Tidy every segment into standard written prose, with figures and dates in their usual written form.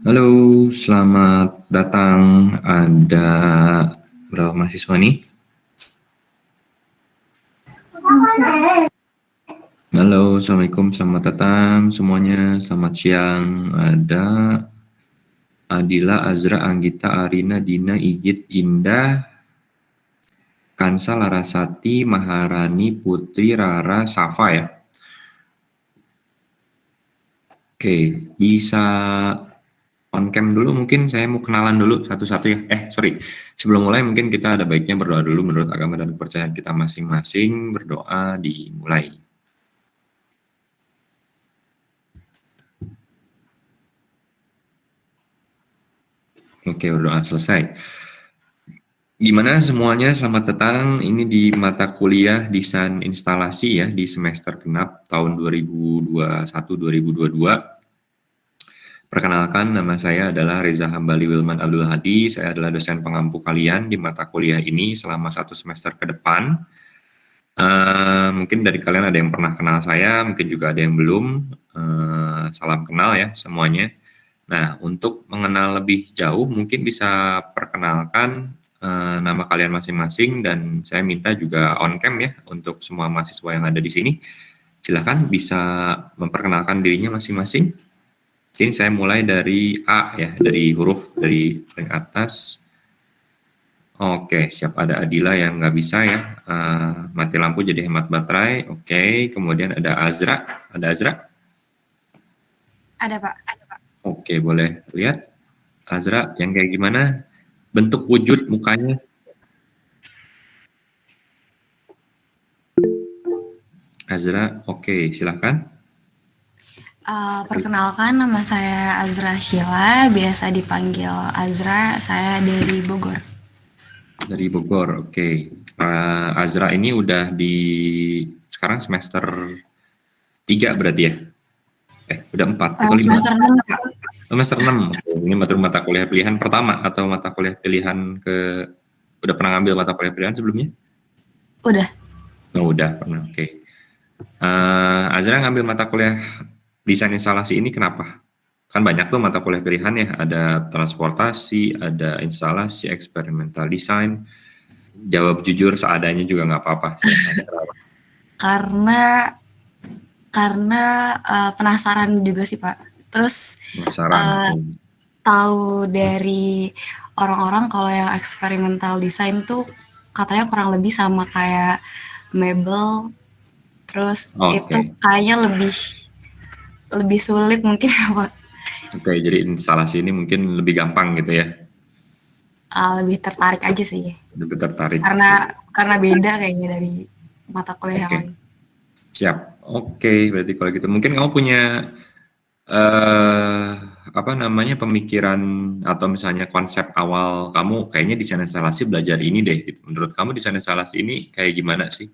Halo, selamat datang. Ada berapa mahasiswa nih? Halo, Assalamualaikum, selamat datang semuanya. Selamat siang. Ada Adila, Azra, Anggita, Arina, Dina, Igit, Indah, Kansa, Larasati, Maharani, Putri, Rara, Safa ya. Oke, bisa on cam dulu, mungkin saya mau kenalan dulu satu-satu ya. Sorry, sebelum mulai mungkin kita ada baiknya berdoa dulu menurut agama dan kepercayaan kita masing-masing. Berdoa dimulai. Oke, berdoa selesai. Gimana semuanya, selamat datang. Ini di mata kuliah desain instalasi ya, di semester genap tahun 2021-2022. Perkenalkan, nama saya adalah Reza Hambali Wilman Abdul Hadi. Saya adalah dosen pengampu kalian di mata kuliah ini selama 1 semester ke depan. Mungkin dari kalian ada yang pernah kenal saya, mungkin juga ada yang belum. Salam kenal ya semuanya. Nah, untuk mengenal lebih jauh, mungkin bisa perkenalkan nama kalian masing-masing, dan saya minta juga on cam ya untuk semua mahasiswa yang ada di sini. Silakan bisa memperkenalkan dirinya masing-masing. Mungkin saya mulai dari A ya, dari huruf dari paling atas. Oke, siap. Ada Adila yang nggak bisa ya, mati lampu jadi hemat baterai. Oke, kemudian ada Azra. Ada Azra? Ada, Pak. Oke, boleh lihat Azra yang kayak gimana bentuk wujud mukanya? Azra, oke, silakan. Perkenalkan, nama saya Azra Sheila, biasa dipanggil Azra. Saya dari Bogor. Dari Bogor, oke. Azra ini udah di sekarang semester 3 berarti ya? Udah 4 atau 5? Semester 6, Pak. Semester 6. Ini mata kuliah pilihan pertama atau mata kuliah pilihan ke, udah pernah ngambil mata kuliah pilihan sebelumnya? Udah. Oh, udah pernah, oke. Azra ngambil mata kuliah desain instalasi ini kenapa? Kan banyak tuh mata kuliah pilihan ya, ada transportasi, ada instalasi, eksperimental design. Jawab jujur seadanya juga nggak apa-apa. Karena penasaran juga sih, Pak. Terus tahu dari orang-orang kalau yang eksperimental design tuh katanya kurang lebih sama kayak mebel. Terus itu kayaknya lebih sulit mungkin, Pak. Oke, jadi instalasi ini mungkin lebih gampang gitu ya? Lebih tertarik aja sih. Lebih tertarik. Karena beda kayaknya dari mata kuliah yang lain. Siap. Oke, berarti kalau gitu mungkin kamu punya pemikiran atau misalnya konsep awal kamu kayaknya desain instalasi belajar ini deh. Gitu. Menurut kamu desain instalasi ini kayak gimana sih?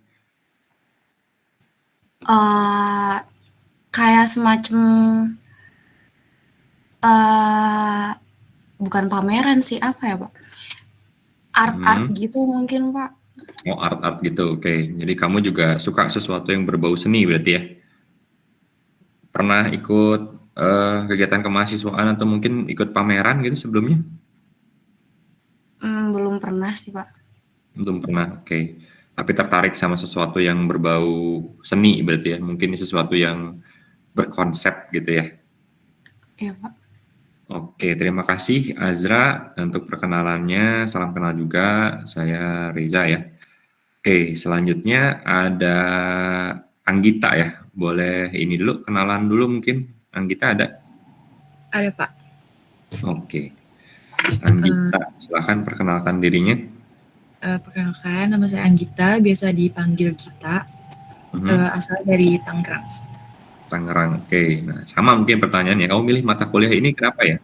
Kayak semacam bukan pameran sih, apa ya, Pak? Art-art gitu mungkin, Pak. Oh, art-art gitu, oke. Jadi kamu juga suka sesuatu yang berbau seni berarti ya? Pernah ikut kegiatan kemahasiswaan atau mungkin ikut pameran gitu sebelumnya? Belum pernah sih, Pak. Belum pernah, oke. Tapi tertarik sama sesuatu yang berbau seni berarti ya? Mungkin sesuatu yang berkonsep gitu ya? Iya, Pak. Oke, terima kasih Azra untuk perkenalannya. Salam kenal juga, saya Reza ya. Oke, selanjutnya ada Anggita ya. Boleh ini dulu, kenalan dulu mungkin. Anggita ada? Ada, Pak. Oke. Anggita, silahkan perkenalkan dirinya. Perkenalkan, nama saya Anggita, biasa dipanggil Gita. Asal dari Tangerang. Tangerang, oke. Nah, sama mungkin pertanyaannya, kamu milih mata kuliah ini kenapa ya?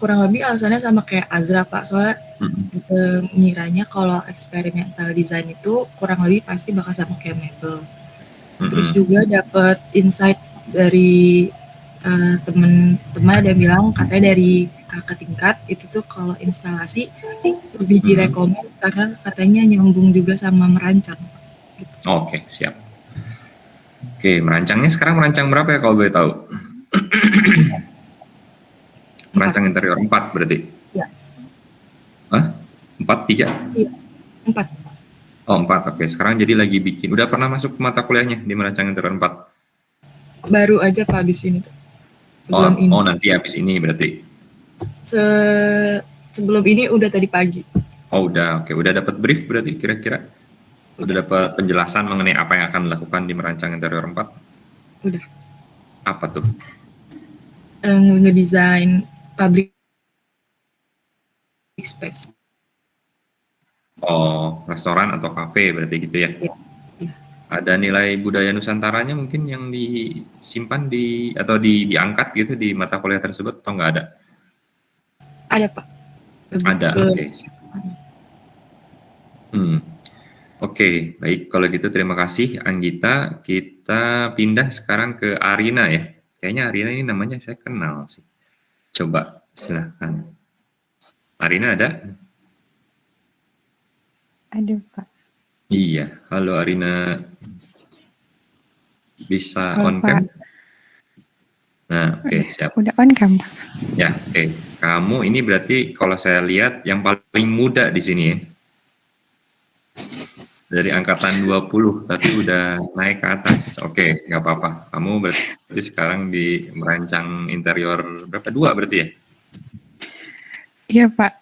Kurang lebih alasannya sama kayak Azra, Pak. Soalnya ngiranya kalau eksperimental design itu kurang lebih pasti bakal sama kayak mebel. Terus juga dapat insight dari teman-teman ada yang bilang katanya dari kakak tingkat itu tuh kalau instalasi lebih direkomend karena katanya nyambung juga sama merancang. Gitu. Oke, siap. Oke, merancangnya sekarang merancang berapa ya kalau boleh tahu? Merancang interior 4 berarti? Iya. Hah? 4, 3? Iya, 4. Oh, 4, oke. Sekarang jadi lagi bikin. Udah pernah masuk mata kuliahnya di merancang interior 4? Baru aja Pak habis ini tuh. Sebelum ini. Oh, nanti habis ini berarti? Sebelum ini udah tadi pagi. Oh, udah. Oke. Udah dapat brief berarti kira-kira? Udah dapat penjelasan mengenai apa yang akan dilakukan di merancang interior 4? Udah. Apa tuh? Ngedesain public space. Oh, restoran atau kafe berarti gitu ya? Iya. Ada nilai budaya Nusantaranya mungkin yang disimpan atau diangkat gitu di mata kuliah tersebut atau nggak ada? Ada Pak. Ada, oke. Oke, baik. Kalau gitu terima kasih Anggita. Kita pindah sekarang ke Arina ya. Kayaknya Arina ini namanya saya kenal sih. Coba silahkan. Arina ada? Ada Pak. Iya, halo Arina. Bisa Halo, on cam? Pak. Nah, oke, siap. Udah on cam, Pak. Ya, oke. Kamu ini berarti kalau saya lihat yang paling muda di sini ya. Dari angkatan 20, tapi udah naik ke atas. Oke, nggak apa-apa. Kamu berarti sekarang di merancang interior berapa? 2 berarti ya? Iya, Pak.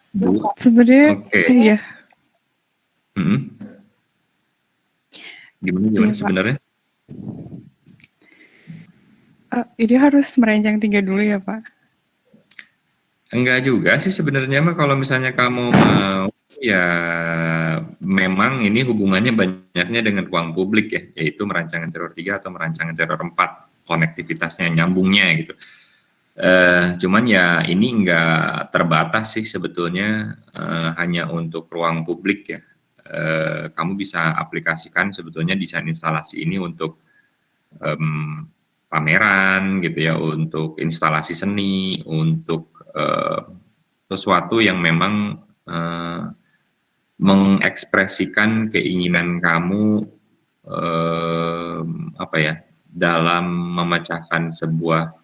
Sebenarnya, iya. Gimana Iya, sebenarnya? Ini harus merancang 3 dulu ya, Pak? Enggak juga sih sebenarnya mah, kalau misalnya kamu mau ya memang ini hubungannya banyaknya dengan ruang publik ya, yaitu merancang interior 3 atau merancang interior 4, konektivitasnya, nyambungnya gitu. Cuman ya ini enggak terbatas sih sebetulnya hanya untuk ruang publik ya. Kamu bisa aplikasikan sebetulnya desain instalasi ini untuk pameran gitu ya, untuk instalasi seni, untuk sesuatu yang memang mengekspresikan keinginan kamu dalam memecahkan sebuah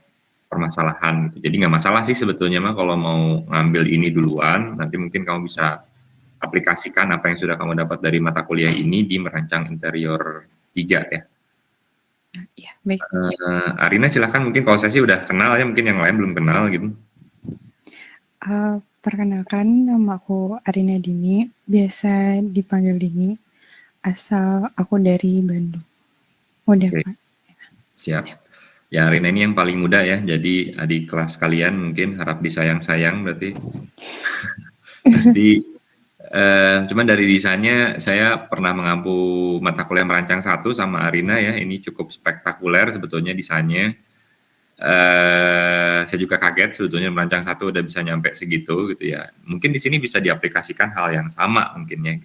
permasalahan. Jadi nggak masalah sih sebetulnya mah kalau mau ngambil ini duluan, nanti mungkin kamu bisa aplikasikan apa yang sudah kamu dapat dari mata kuliah ini di merancang interior 3 ya. Iya, baik. Arina silahkan, mungkin kalau saya sih udah kenal ya, mungkin yang lain belum kenal gitu. Perkenalkan, nama aku Arina Dini, biasa dipanggil Dini, asal aku dari Bandung. Udah, Pak. Siap. Ya, Arina ini yang paling muda ya, jadi adik kelas kalian mungkin harap disayang-sayang berarti. Jadi, cuman dari desainnya saya pernah mengampu mata kuliah merancang 1 sama Arina ya, ini cukup spektakuler sebetulnya desainnya. Saya juga kaget sebetulnya merancang 1 udah bisa nyampe segitu gitu ya. Mungkin di sini bisa diaplikasikan hal yang sama mungkinnya.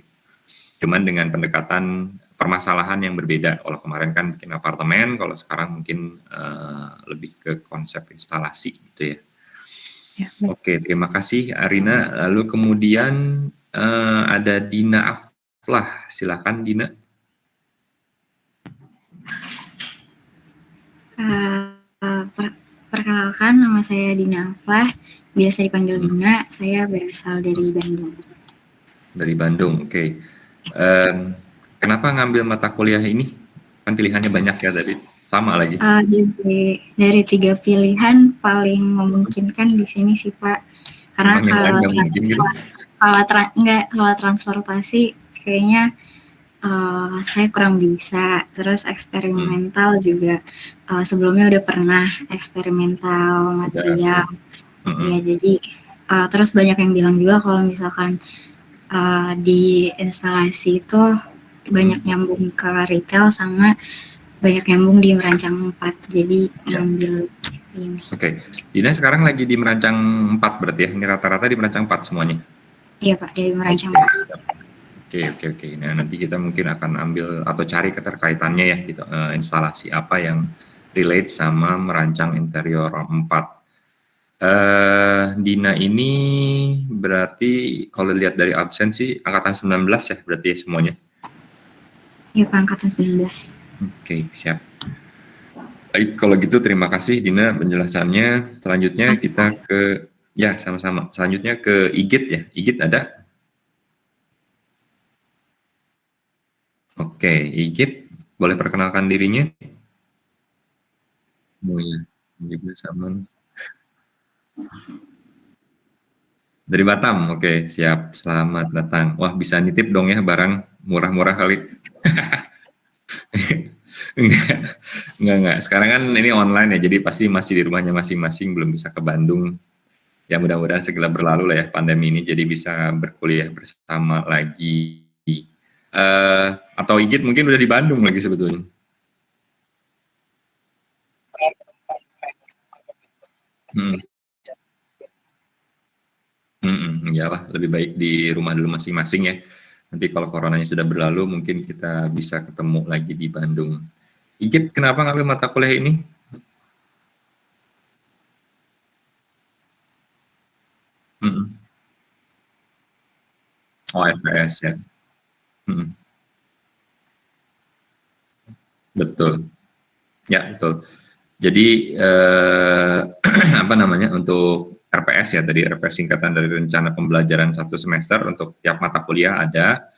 Cuman dengan pendekatan permasalahan yang berbeda. Kalau kemarin kan bikin apartemen, kalau sekarang mungkin lebih ke konsep instalasi gitu ya. Ya, oke, terima kasih Arina. Lalu kemudian ada Dina Aflah, silakan Dina. Perkenalkan, nama saya Dina Aflah, biasa dipanggil Dina. Saya berasal dari Bandung. Dari Bandung, oke. Kenapa ngambil mata kuliah ini? Kan pilihannya banyak ya tadi, sama lagi. Dari 3 pilihan paling memungkinkan di sini sih Pak, karena kalau transportasi kayaknya saya kurang bisa. Terus eksperimental juga sebelumnya udah pernah eksperimental material. Ya jadi terus banyak yang bilang juga kalau misalkan di instalasi itu banyak nyambung ke retail sama banyak nyambung di merancang 4, jadi ngambil ini. Oke. Dina sekarang lagi di merancang 4 berarti ya? Ini rata-rata di merancang 4 semuanya? Iya Pak, di merancang 4. Oke. Nah, nanti kita mungkin akan ambil atau cari keterkaitannya ya gitu, instalasi apa yang relate sama merancang interior 4. Dina ini berarti kalau lihat dari absen sih angkatan 19 ya berarti ya semuanya? Iya Pak, angkatan 19. Oke, siap. Baik, kalau gitu terima kasih Dina penjelasannya. Selanjutnya kita ke Ya, sama-sama. Selanjutnya ke Igit ya. Igit ada? Oke, Igit boleh perkenalkan dirinya? Oh iya, juga sama. Dari Batam, oke, siap. Selamat datang. Wah, bisa nitip dong ya barang murah-murah kali. Enggak. Sekarang kan ini online ya, jadi pasti masih di rumahnya masing-masing, belum bisa ke Bandung. Ya mudah-mudahan segera berlalu lah ya pandemi ini, jadi bisa berkuliah bersama lagi. Atau Igit mungkin udah di Bandung lagi sebetulnya. Iyalah, lebih baik di rumah dulu masing-masing ya. Nanti kalau coronanya sudah berlalu, mungkin kita bisa ketemu lagi di Bandung. Igit, kenapa ngambil mata kuliah ini? Oh, FPS ya. Betul. Ya, betul. Jadi apa namanya, untuk RPS ya, tadi RPS singkatan dari rencana pembelajaran 1 semester untuk tiap mata kuliah ada.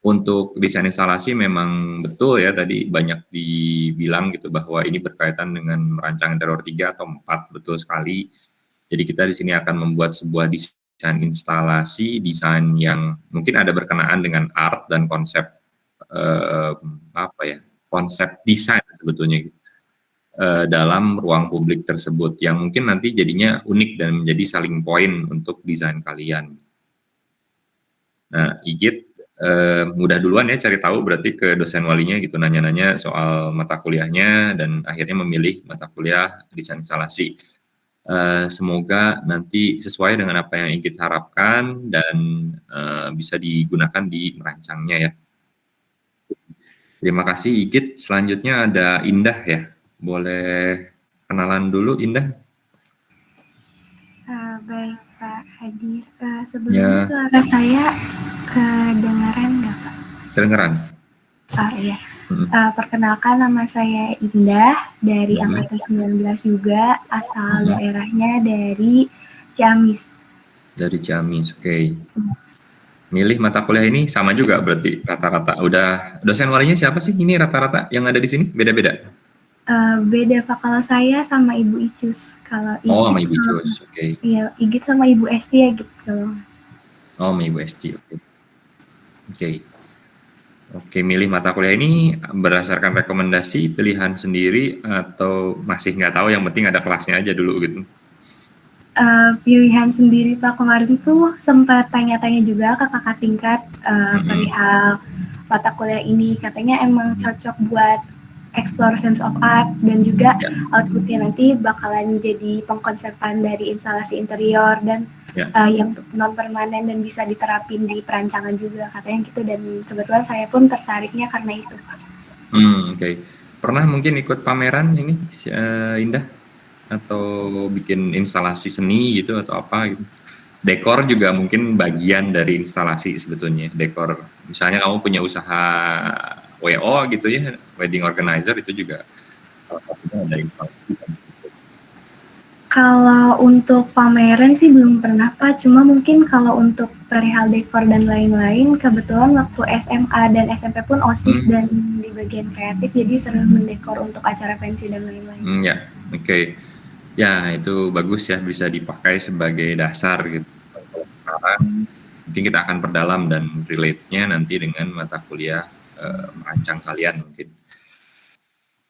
Untuk desain instalasi memang betul ya, tadi banyak dibilang gitu bahwa ini berkaitan dengan merancang interior 3 atau 4, betul sekali. Jadi kita di sini akan membuat sebuah desain instalasi, desain yang mungkin ada berkenaan dengan art dan konsep apa ya, konsep desain sebetulnya dalam ruang publik tersebut yang mungkin nanti jadinya unik dan menjadi selling point untuk desain kalian. Nah, Igit mudah duluan ya cari tahu berarti ke dosen walinya gitu, nanya-nanya soal mata kuliahnya dan akhirnya memilih mata kuliah desain instalasi. Semoga nanti sesuai dengan apa yang Igit harapkan dan bisa digunakan di merancangnya ya. Terima kasih Igit. Selanjutnya ada Indah ya. Boleh kenalan dulu Indah? Baik Pak Hadir. Sebelumnya suara saya kedengaran nggak Pak? Kedengaran. Oh iya. Perkenalkan, nama saya Indah dari angkatan 19 juga, asal daerahnya dari Ciamis. Dari Ciamis, oke. Milih mata kuliah ini sama juga berarti rata-rata. Udah dosen walinya siapa sih ini rata-rata yang ada di sini? Beda-beda? Beda Pak, kalau saya sama Ibu Icus. Kalau Igit, sama Ibu Icus, oke. Iya, Igit sama Ibu Esti ya gitu. Oh, sama Ibu Esti, oke. Oke, milih mata kuliah ini berdasarkan rekomendasi, pilihan sendiri, atau masih nggak tahu, yang penting ada kelasnya aja dulu gitu? Pilihan sendiri Pak, kemarin tuh sempat tanya-tanya juga ke kakak tingkat perihal mata kuliah ini, katanya emang cocok buat explore sense of art dan juga outputnya nanti bakalan jadi pengkonsepan dari instalasi interior dan yang non permanen dan bisa diterapin di perancangan juga katanya gitu, dan kebetulan saya pun tertariknya karena itu Pak. Oke. Pernah mungkin ikut pameran ini Indah atau bikin instalasi seni gitu atau apa gitu? Dekor juga mungkin bagian dari instalasi sebetulnya. Dekor, misalnya kamu punya usaha WO gitu ya, wedding organizer, itu juga ada instalasi. Kalau untuk pameran sih belum pernah Pak, cuma mungkin kalau untuk perihal dekor dan lain-lain, kebetulan waktu SMA dan SMP pun OSIS dan di bagian kreatif, jadi sering mendekor untuk acara pensi dan lain-lain. Ya, oke. Ya, itu bagus ya, bisa dipakai sebagai dasar gitu. Kalau sekarang mungkin kita akan perdalam dan relate-nya nanti dengan mata kuliah merancang kalian mungkin.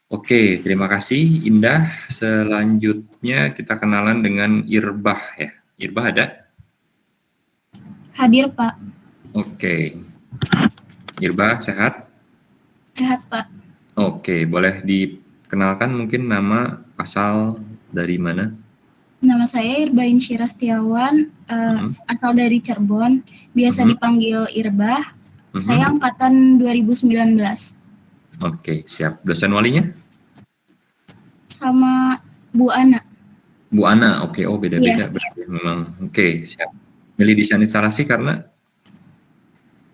Oke, terima kasih Indah. Selanjutnya kita kenalan dengan Irbah ya. Irbah ada? Hadir Pak. Oke. Irbah sehat? Sehat Pak. Oke, boleh dikenalkan mungkin nama, asal dari mana? Nama saya Irbain Syira Setiawan, asal dari Cirebon, biasa dipanggil Irbah. Saya angkatan 2019. Oke, siap. Dosen walinya? Sama Bu Ana. Bu Ana, oke. Oh, beda-beda berarti memang. Oke, siap. Milih desain instalasi karena?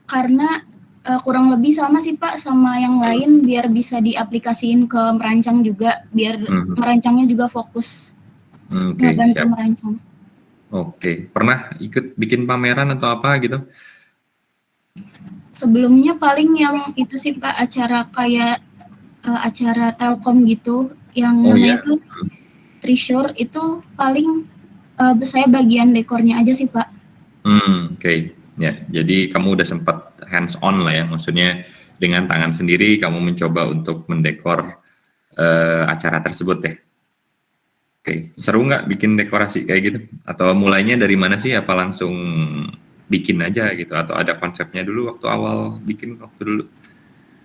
Karena kurang lebih sama sih Pak, sama yang lain, biar bisa diaplikasiin ke merancang juga, biar merancangnya juga fokus. ngebantu merancang. Oke, pernah ikut bikin pameran atau apa gitu? Sebelumnya paling yang itu sih Pak, acara kayak acara Telkom gitu, yang namanya tuh Treasure, itu paling saya bagian dekornya aja sih Pak. Oke. Ya, jadi kamu udah sempat hands on lah ya, maksudnya dengan tangan sendiri kamu mencoba untuk mendekor acara tersebut ya. Oke, seru nggak bikin dekorasi kayak gitu? Atau mulainya dari mana sih? Apa langsung bikin aja gitu? Atau ada konsepnya dulu waktu awal bikin waktu dulu?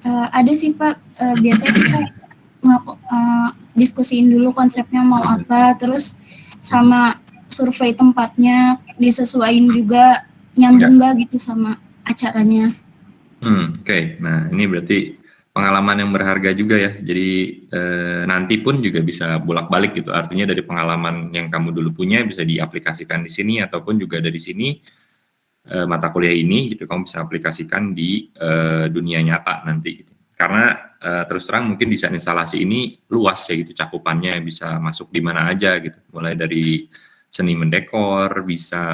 Ada sih Pak, biasanya kita diskusiin dulu konsepnya mau apa, terus sama survei tempatnya, disesuaiin juga nyambung nggak gitu sama acaranya. Oke. Nah ini berarti pengalaman yang berharga juga ya. Jadi nanti pun juga bisa bolak-balik gitu. Artinya dari pengalaman yang kamu dulu punya bisa diaplikasikan di sini, ataupun juga dari sini mata kuliah ini gitu kamu bisa aplikasikan di dunia nyata nanti gitu. Karena terus terang mungkin desain instalasi ini luas ya gitu, cakupannya bisa masuk di mana aja gitu. Mulai dari seni mendekor, bisa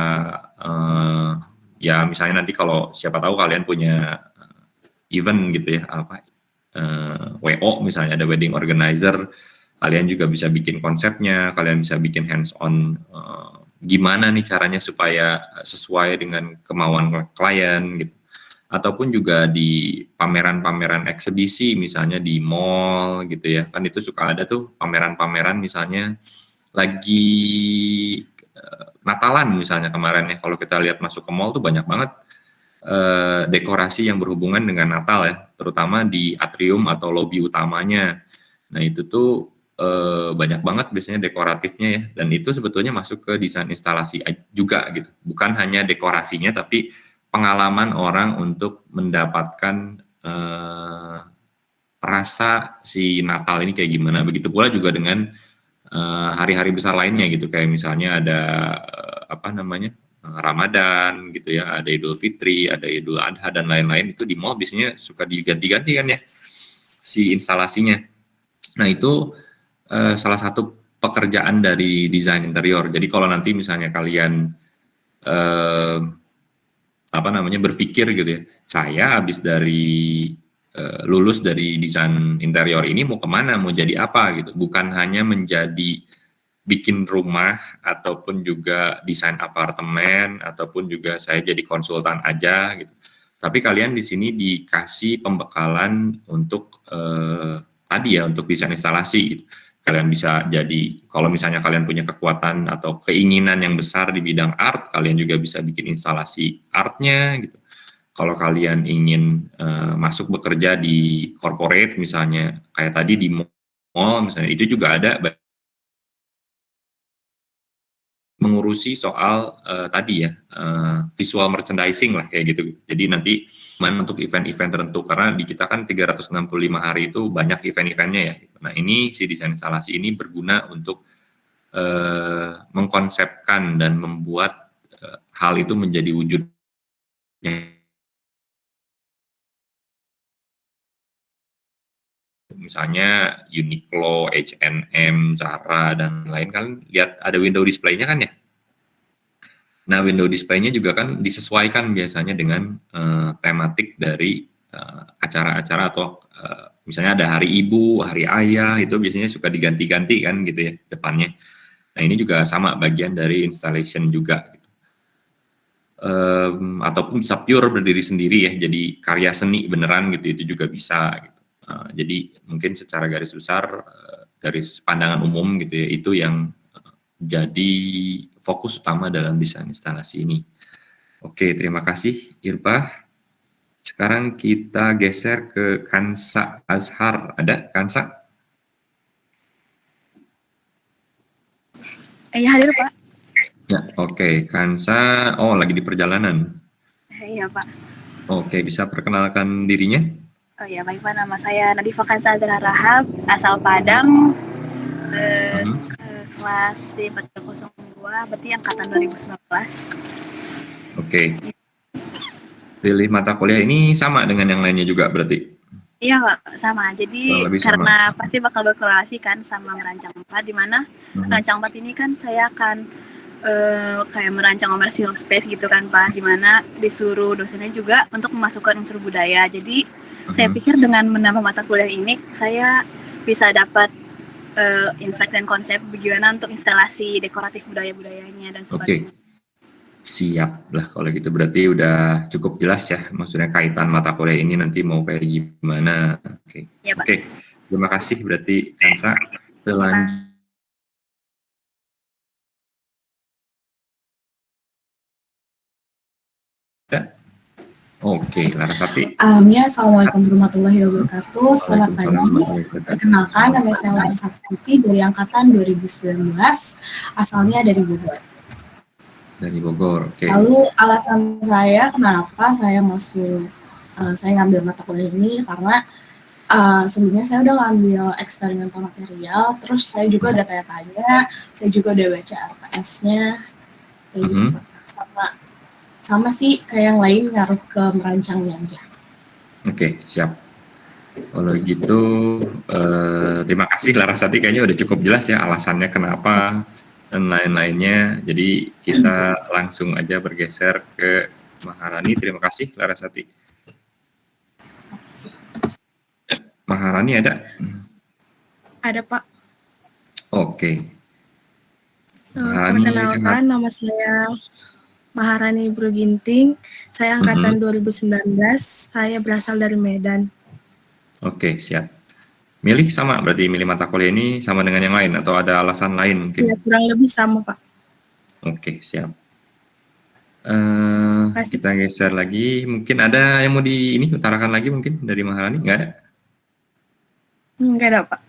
ya misalnya nanti kalau siapa tahu kalian punya event gitu ya, apa WO misalnya, ada wedding organizer, kalian juga bisa bikin konsepnya, kalian bisa bikin hands on gimana nih caranya supaya sesuai dengan kemauan klien gitu. Ataupun juga di pameran-pameran eksibisi misalnya di mall gitu ya, kan itu suka ada tuh pameran-pameran misalnya lagi Natalan misalnya kemarin ya, kalau kita lihat masuk ke mall tuh banyak banget dekorasi yang berhubungan dengan Natal ya, terutama di atrium atau lobi utamanya. Nah itu tuh banyak banget biasanya dekoratifnya ya, dan itu sebetulnya masuk ke desain instalasi juga gitu, bukan hanya dekorasinya tapi pengalaman orang untuk mendapatkan rasa si Natal ini kayak gimana. Begitu pula juga dengan hari-hari besar lainnya gitu, kayak misalnya ada Ramadan gitu ya, ada Idul Fitri, ada Idul Adha dan lain-lain, itu di mall biasanya suka diganti-ganti kan ya si instalasinya. Nah itu salah satu pekerjaan dari desain interior. Jadi kalau nanti misalnya kalian berpikir gitu ya, saya habis dari lulus dari desain interior ini mau kemana, mau jadi apa gitu, bukan hanya menjadi bikin rumah ataupun juga desain apartemen ataupun juga saya jadi konsultan aja gitu. Tapi kalian di sini dikasih pembekalan untuk tadi ya, untuk desain instalasi gitu. Kalian bisa jadi, kalau misalnya kalian punya kekuatan atau keinginan yang besar di bidang art, kalian juga bisa bikin instalasi artnya gitu. Kalau kalian ingin masuk bekerja di corporate misalnya, kayak tadi di mall misalnya, itu juga ada mengurusi soal tadi ya visual merchandising lah kayak gitu. Jadi nanti mana untuk event-event tertentu, karena di kita kan 365 hari itu banyak event-eventnya ya. Nah ini si desain instalasi ini berguna untuk mengkonsepkan dan membuat hal itu menjadi wujudnya. Misalnya Uniqlo, H&M, Zara, dan lain, kan lihat ada window display-nya kan ya. Nah window display-nya juga kan disesuaikan biasanya dengan tematik dari acara-acara atau misalnya ada hari ibu, hari ayah, itu biasanya suka diganti-ganti kan gitu ya depannya. Nah ini juga sama bagian dari installation juga gitu. Ataupun bisa pure berdiri sendiri ya, jadi karya seni beneran gitu, itu juga bisa gitu. Jadi mungkin secara garis besar, garis pandangan umum gitu ya, itu yang jadi fokus utama dalam desain instalasi ini. Oke, terima kasih Irbah. Sekarang kita geser ke Kansa Azhar. Ada Kansa? Ya, hadir Pak. Ya, oke. Kansa, lagi di perjalanan. Iya Pak. Oke, bisa perkenalkan dirinya? Oh ya, baik Pak, nama saya Nadifa Kansa Azhar Rahab, asal Padang, kelas D402, berarti angkatan 2019. Oke. Pilih mata kuliah ini sama dengan yang lainnya juga berarti? Iya Pak, sama. Jadi karena pasti bakal berkorelasi kan sama merancang 4, di mana merancang 4 ini kan saya akan kayak merancang komersial space gitu kan Pak, di mana disuruh dosennya juga untuk memasukkan unsur budaya. Jadi saya pikir dengan menambah mata kuliah ini saya bisa dapat insight dan konsep bagaimana untuk instalasi dekoratif budaya-budayanya dan sebagainya. Siap lah kalau gitu, berarti udah cukup jelas ya maksudnya kaitan mata kuliah ini nanti mau kayak gimana. Ya, Pak. Oke. Terima kasih berarti Kansa. Oke, Larasati. Ya, Assalamualaikum warahmatullahi wabarakatuh. Selamat pagi. Perkenalkan, nama saya Larasati dari angkatan 2019, asalnya dari Bogor. Dari Bogor, oke. Lalu alasan saya kenapa saya saya ngambil mata kuliah ini karena sebelumnya saya udah ngambil eksperimental material, terus saya juga udah tanya-tanya, saya juga udah baca RPS-nya, kayak gitu. Sama sih kayak yang lain ngaruh ke merancangnya aja. Oke, siap. Kalau gitu, terima kasih Larasati, kayaknya udah cukup jelas ya alasannya kenapa dan lain-lainnya. Jadi kita langsung aja bergeser ke Maharani. Terima kasih Larasati. Maharani ada? Ada Pak. Oke. Perkenalkan, nama saya Maharani Bruginting. Saya angkatan 2019. Saya berasal dari Medan. Oke, siap. Milih sama, berarti milih mata kuliah ini sama dengan yang lain atau ada alasan lain mungkin? Ya, kurang lebih sama Pak. Oke, siap. Kita geser lagi. Mungkin ada yang mau utarakan lagi mungkin dari Maharani? Nggak ada? Nggak ada Pak.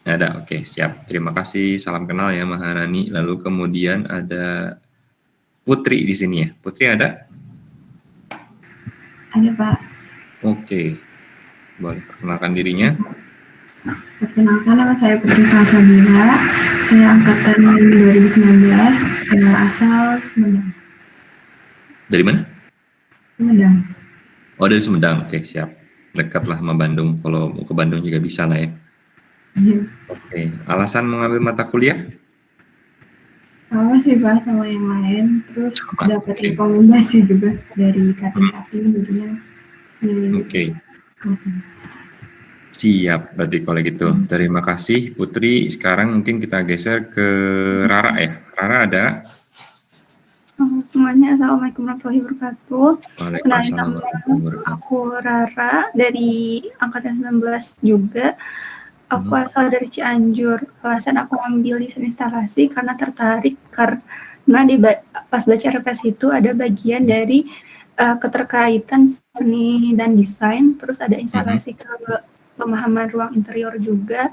Nggak ada, oke, siap. Terima kasih, salam kenal ya Maharani. Lalu kemudian ada Putri di sini ya. Putri ada? Ada Pak. Oke, boleh perkenalkan dirinya. Perkenalkan, nama saya Putri Salsabila. Saya angkatan 2019. Saya asal Sumedang. Dari mana? Sumedang. Oh, dari Sumedang. Oke, siap. Dekat lah sama Bandung. Kalau mau ke Bandung juga bisa lah ya. Oke, alasan mengambil mata kuliah? Sama sih Pak sama yang lain. Terus dapat rekomendasi juga dari kating-kating jadinya milih. Oke. Siap, berarti kalau gitu. Terima kasih Putri. Sekarang mungkin kita geser ke Rara ya. Rara ada? Semuanya, Assalamualaikum warahmatullahi wabarakatuh. Waalaikumsalam. Aku Rara dari angkatan 19 juga. Aku asal dari Cianjur. Alasan aku ambil desain instalasi karena tertarik karena pas baca RPS itu ada bagian dari keterkaitan seni dan desain, terus ada instalasi ke pemahaman ruang interior juga,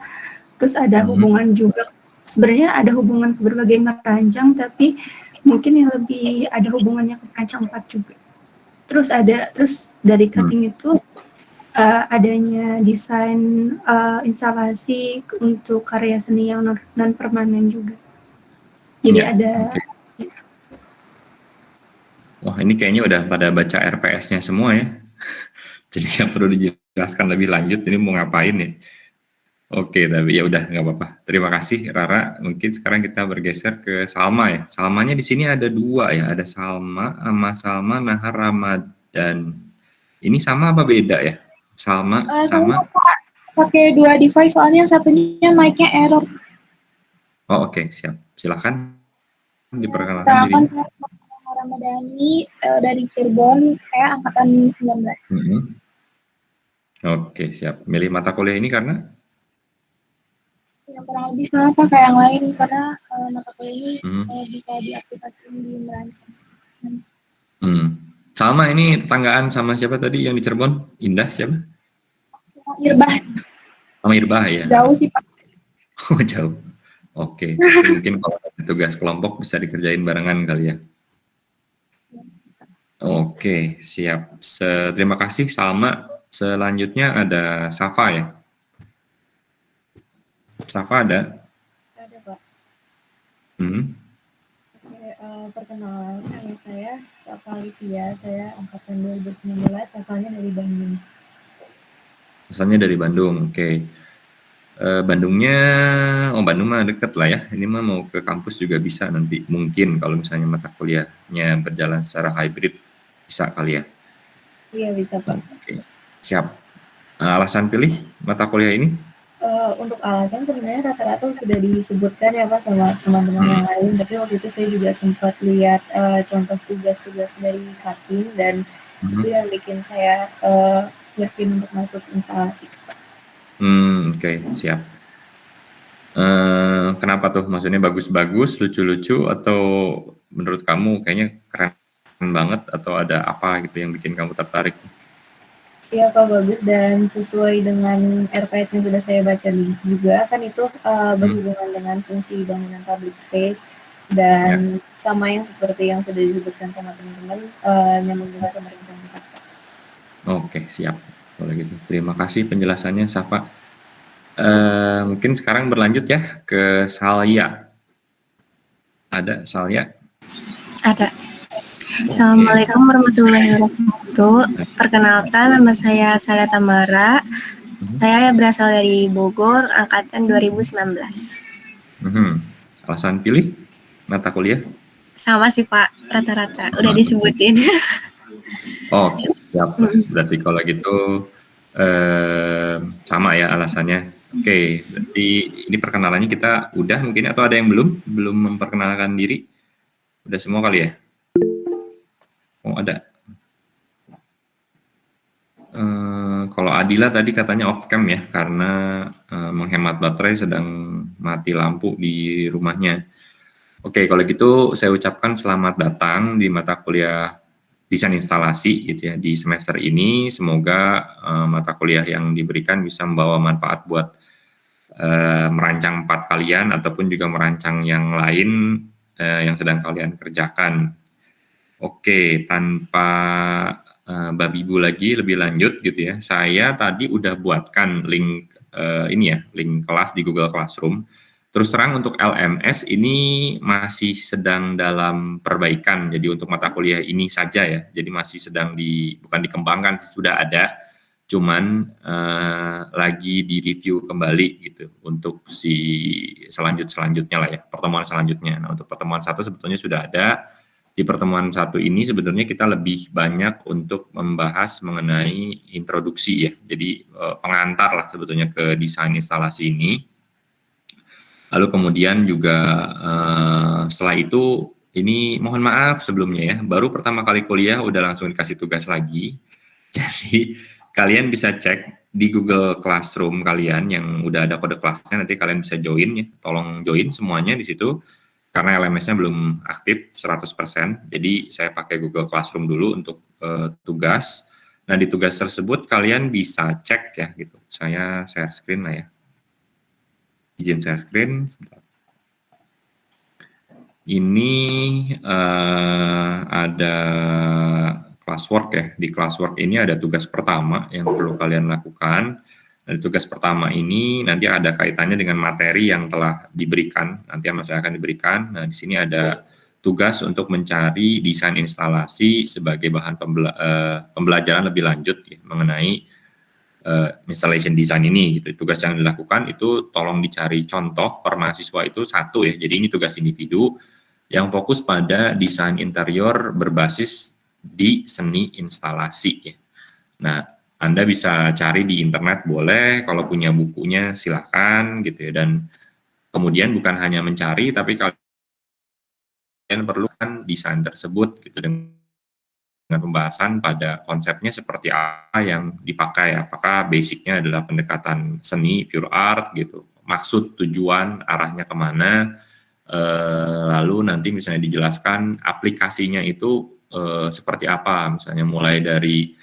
terus ada hubungan juga. Sebenarnya ada hubungan ke berbagai merancang, tapi mungkin yang lebih ada hubungannya ke perancang 4 juga. Terus dari cutting itu adanya desain instalasi untuk karya seni yang non permanen juga. Jadi ada. Wah, ini kayaknya udah pada baca RPS-nya semua ya. Jadi nggak perlu dijelaskan lebih lanjut ini mau ngapain ya. Oke, tapi ya udah nggak apa-apa. Terima kasih Rara. Mungkin sekarang kita bergeser ke Salma ya. Salmanya di sini ada dua ya. Ada Salma sama Salma Nahar Ramadan. Ini sama apa beda ya? Salma sama. Pakai dua device soalnya satunya mic-nya error. Oh oke, siap. Silakan diperkenalkan diri. Ramadhani dari Cirebon. Saya angkatan 19. Oke, siap. Milih mata kuliah ini karena? Yang kurang lebih sama Pak kayak yang lain, karena mata kuliah ini bisa diaplikasikan di merancang. Salma ini tetanggaan sama siapa tadi yang di Cirebon? Indah siapa? Irbah. Sama Irbah ya? Jauh sih Pak. Oh jauh. Oke. Mungkin kalau ada tugas kelompok bisa dikerjain barengan kali ya? Oke, siap. Terima kasih Salma. Selanjutnya ada Safa ya. Safa ada? Ada Pak. Perkenalan, nama saya Safa Livia. Saya angkatan 2019, asalnya dari Bandung. Asalnya dari Bandung, oke. Bandungnya, Bandung mah deket lah ya. Ini mah mau ke kampus juga bisa nanti. Mungkin kalau misalnya mata kuliahnya berjalan secara hybrid, bisa kali ya? Iya bisa Pak. Oke, siap. Alasan pilih mata kuliah ini? Untuk alasan sebenarnya rata-rata sudah disebutkan ya Pak sama teman-teman yang lain. Tapi waktu itu saya juga sempat lihat contoh tugas-tugas dari Kating dan itu yang bikin saya yakin untuk masuk instalasi. Oke, siap. Kenapa tuh? Maksudnya bagus-bagus, lucu-lucu, atau menurut kamu kayaknya keren banget, atau ada apa gitu yang bikin kamu tertarik? Iya Pak, bagus dan sesuai dengan RPS yang sudah saya baca juga, kan itu berhubungan dengan fungsi bangunan public space dan sama yang seperti yang sudah disebutkan sama teman-teman, nyambung juga ke mereka. Oke, siap. Kalau gitu, terima kasih penjelasannya, Safa. Mungkin sekarang berlanjut ya ke Salya. Ada Salya? Ada. Assalamualaikum warahmatullahi wabarakatuh. Perkenalkan, nama saya Salya Tamara. Saya berasal dari Bogor, angkatan 2019. Alasan pilih mata kuliah? Sama sih Pak, rata-rata. Udah disebutin. Siap. Berarti kalau gitu sama ya alasannya. Oke, berarti ini perkenalannya kita udah mungkin, atau ada yang belum memperkenalkan diri? Udah semua kali ya? Ada. Kalau Adila tadi katanya off cam ya, karena menghemat baterai, sedang mati lampu di rumahnya. Oke, kalau gitu saya ucapkan selamat datang di mata kuliah desain instalasi gitu ya di semester ini. Semoga mata kuliah yang diberikan bisa membawa manfaat buat merancang 4 kalian ataupun juga merancang yang lain yang sedang kalian kerjakan. Oke, tanpa babi bu lagi lebih lanjut gitu ya. Saya tadi udah buatkan link link kelas di Google Classroom. Terus terang untuk LMS ini masih sedang dalam perbaikan. Jadi untuk mata kuliah ini saja ya. Jadi masih sedang bukan dikembangkan, sudah ada. Cuman lagi di-review kembali gitu untuk si selanjutnya lah ya, pertemuan selanjutnya. Nah, untuk pertemuan 1 sebetulnya sudah ada. Di pertemuan 1 ini sebenarnya kita lebih banyak untuk membahas mengenai introduksi ya. Jadi pengantar lah sebetulnya ke desain instalasi ini. Lalu kemudian juga setelah itu, ini mohon maaf sebelumnya ya, baru pertama kali kuliah udah langsung dikasih tugas lagi. Jadi kalian bisa cek di Google Classroom kalian yang udah ada kode kelasnya, nanti kalian bisa join ya, tolong join semuanya di situ, karena LMS-nya belum aktif 100%, jadi saya pakai Google Classroom dulu untuk tugas. Nah, di tugas tersebut kalian bisa cek ya gitu, saya share screen lah ya. Izin share screen. Ini ada classwork ya. Di classwork ini ada tugas pertama yang perlu kalian lakukan. Dari tugas pertama ini nanti ada kaitannya dengan materi yang telah diberikan, nanti saya akan diberikan. Nah, di sini ada tugas untuk mencari desain instalasi sebagai bahan pembelajaran lebih lanjut ya, mengenai installation design ini gitu. Tugas yang dilakukan itu tolong dicari contoh per mahasiswa itu 1 ya. Jadi ini tugas individu yang fokus pada desain interior berbasis di seni instalasi ya. Nah, Anda bisa cari di internet boleh, kalau punya bukunya silakan gitu ya. Dan kemudian bukan hanya mencari, tapi kalian perlukan desain tersebut gitu dengan pembahasan pada konsepnya seperti apa yang dipakai, apakah basicnya adalah pendekatan seni, pure art gitu, maksud, tujuan, arahnya kemana, lalu nanti misalnya dijelaskan aplikasinya itu seperti apa, misalnya mulai dari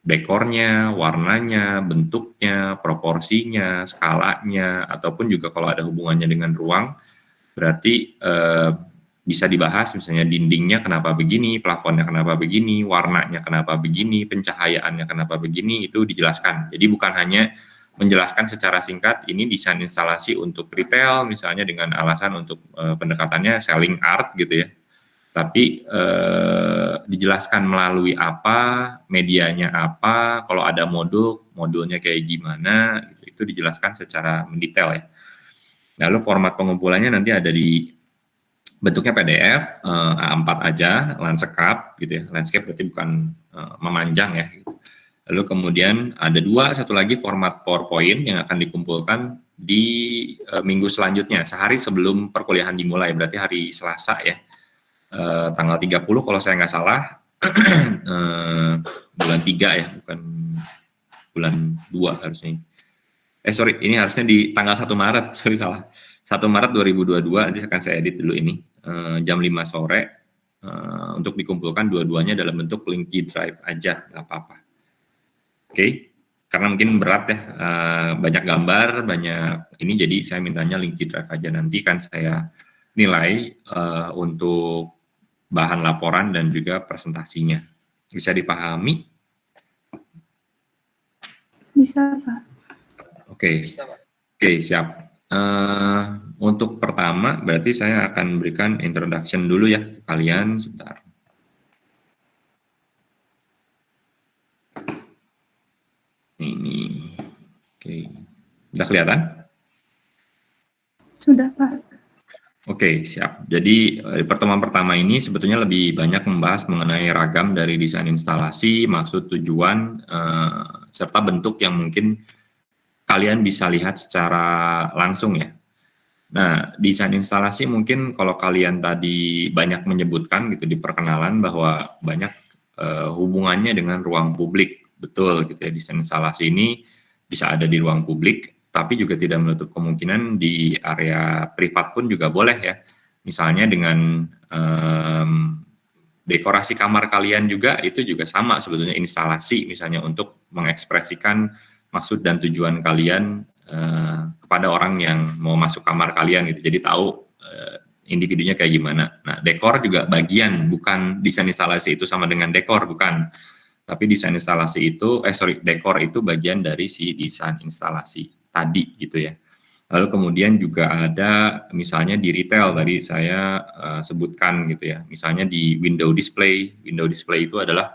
dekornya, warnanya, bentuknya, proporsinya, skalanya, ataupun juga kalau ada hubungannya dengan ruang, berarti bisa dibahas misalnya dindingnya kenapa begini, plafonnya kenapa begini, warnanya kenapa begini, pencahayaannya kenapa begini, itu dijelaskan. Jadi bukan hanya menjelaskan secara singkat ini desain instalasi untuk retail misalnya dengan alasan untuk pendekatannya selling art gitu ya. tapi dijelaskan melalui apa, medianya apa, kalau ada modulnya kayak gimana, gitu. Itu dijelaskan secara mendetail ya. Lalu format pengumpulannya nanti ada di bentuknya PDF, A4 aja, landscape gitu ya. Landscape berarti bukan memanjang ya. Gitu. Lalu kemudian ada satu lagi format PowerPoint yang akan dikumpulkan di minggu selanjutnya, sehari sebelum perkuliahan dimulai, berarti hari Selasa ya. Tanggal 30 kalau saya nggak salah, bulan 3 ya, bukan bulan 2 harusnya. Sorry, ini harusnya di tanggal 1 Maret, salah. 1 Maret 2022, nanti akan saya edit dulu ini, jam 5 sore, untuk dikumpulkan dua-duanya dalam bentuk link G Drive aja, nggak apa-apa. Oke, karena mungkin berat ya, banyak gambar, banyak ini, jadi saya mintanya link G Drive aja, nanti kan saya nilai untuk bahan laporan dan juga presentasinya. Bisa dipahami? Bisa, Pak. Oke, siap. Untuk pertama, berarti saya akan berikan introduction dulu ya ke kalian, sebentar. Ini, oke. Sudah kelihatan? Sudah, Pak. Oke, siap. Jadi pertemuan pertama ini sebetulnya lebih banyak membahas mengenai ragam dari desain instalasi, maksud, tujuan, serta bentuk yang mungkin kalian bisa lihat secara langsung ya. Nah, desain instalasi mungkin kalau kalian tadi banyak menyebutkan gitu di perkenalan bahwa banyak hubungannya dengan ruang publik. Betul gitu ya, desain instalasi ini bisa ada di ruang publik, tapi juga tidak menutup kemungkinan di area privat pun juga boleh ya. Misalnya dengan dekorasi kamar kalian juga, itu juga sama sebetulnya instalasi, misalnya untuk mengekspresikan maksud dan tujuan kalian kepada orang yang mau masuk kamar kalian gitu. Jadi tahu individunya kayak gimana. Nah, dekor juga bagian, bukan desain instalasi itu sama dengan dekor, bukan. Tapi desain instalasi itu, dekor itu bagian dari si desain instalasi tadi gitu ya. Lalu kemudian juga ada misalnya di retail tadi saya sebutkan gitu ya. Misalnya di window display itu adalah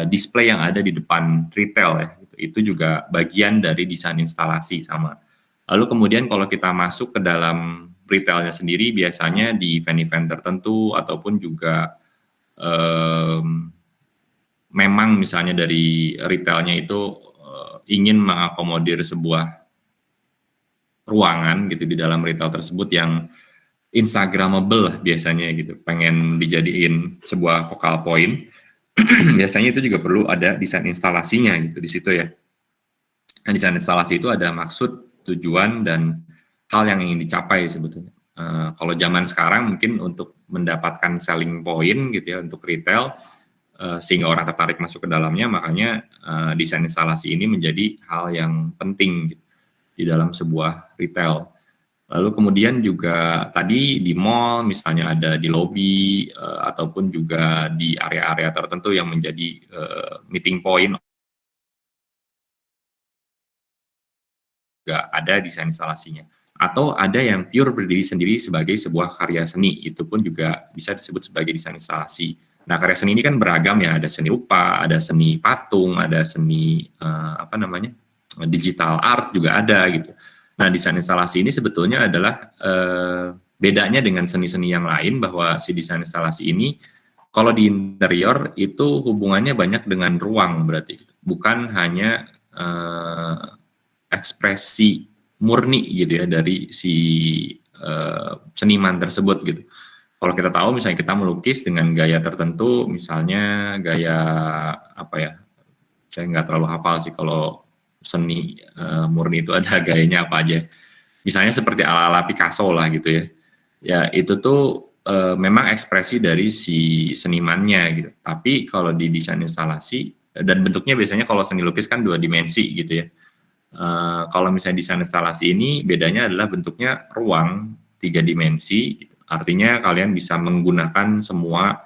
display yang ada di depan retail ya. Itu juga bagian dari desain instalasi sama. Lalu kemudian kalau kita masuk ke dalam retailnya sendiri, biasanya di event-event tertentu ataupun juga memang misalnya dari retailnya itu ingin mengakomodir sebuah ruangan gitu di dalam retail tersebut yang instagramable biasanya gitu, pengen dijadiin sebuah focal point. Biasanya itu juga perlu ada desain instalasinya gitu di situ ya. Nah, desain instalasi itu ada maksud, tujuan, dan hal yang ingin dicapai sebetulnya. Kalau zaman sekarang mungkin untuk mendapatkan selling point gitu ya untuk retail, sehingga orang tertarik masuk ke dalamnya, makanya desain instalasi ini menjadi hal yang penting gitu di dalam sebuah retail. Lalu kemudian juga tadi di mall misalnya ada di lobi ataupun juga di area-area tertentu yang menjadi meeting point, juga ada desain instalasinya. Atau ada yang pure berdiri sendiri sebagai sebuah karya seni, itu pun juga bisa disebut sebagai desain instalasi. Nah, karya seni ini kan beragam ya, ada seni rupa, ada seni patung, ada seni digital art juga ada gitu. Nah, desain instalasi ini sebetulnya adalah bedanya dengan seni-seni yang lain, bahwa si desain instalasi ini kalau di interior itu hubungannya banyak dengan ruang berarti gitu. Bukan hanya ekspresi murni gitu ya dari si seniman tersebut gitu. Kalau kita tahu misalnya kita melukis dengan gaya tertentu, misalnya gaya apa ya, saya nggak terlalu hafal sih kalau seni murni itu ada gayanya apa aja. Misalnya seperti ala-ala Picasso lah gitu ya. Ya itu tuh memang ekspresi dari si senimannya gitu. Tapi kalau di desain instalasi, dan bentuknya biasanya kalau seni lukis kan 2 dimensi gitu ya. Kalau misalnya desain instalasi ini bedanya adalah bentuknya ruang 3 dimensi gitu. Artinya kalian bisa menggunakan semua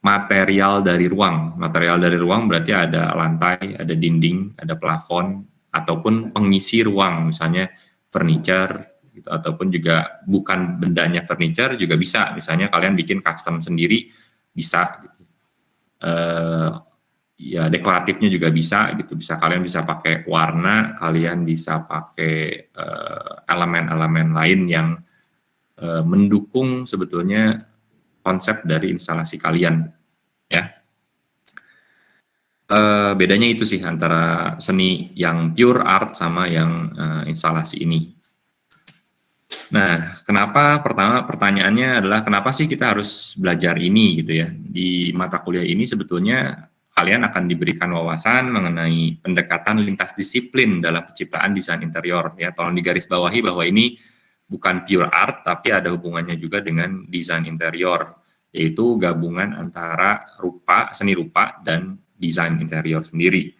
material dari ruang. Material dari ruang berarti ada lantai, ada dinding, ada plafon, ataupun pengisi ruang, misalnya furniture, gitu. Ataupun juga bukan bendanya furniture juga bisa, misalnya kalian bikin custom sendiri bisa gitu. Ya dekoratifnya juga bisa gitu, bisa kalian bisa pakai warna, kalian bisa pakai elemen-elemen lain yang mendukung sebetulnya konsep dari instalasi kalian ya. Bedanya itu sih antara seni yang pure art sama yang instalasi ini. Nah, kenapa pertanyaannya adalah kenapa sih kita harus belajar ini gitu ya. Di mata kuliah ini sebetulnya kalian akan diberikan wawasan mengenai pendekatan lintas disiplin dalam penciptaan desain interior ya. Tolong digarisbawahi bahwa ini bukan pure art tapi ada hubungannya juga dengan desain interior, yaitu gabungan antara seni rupa dan desain interior sendiri.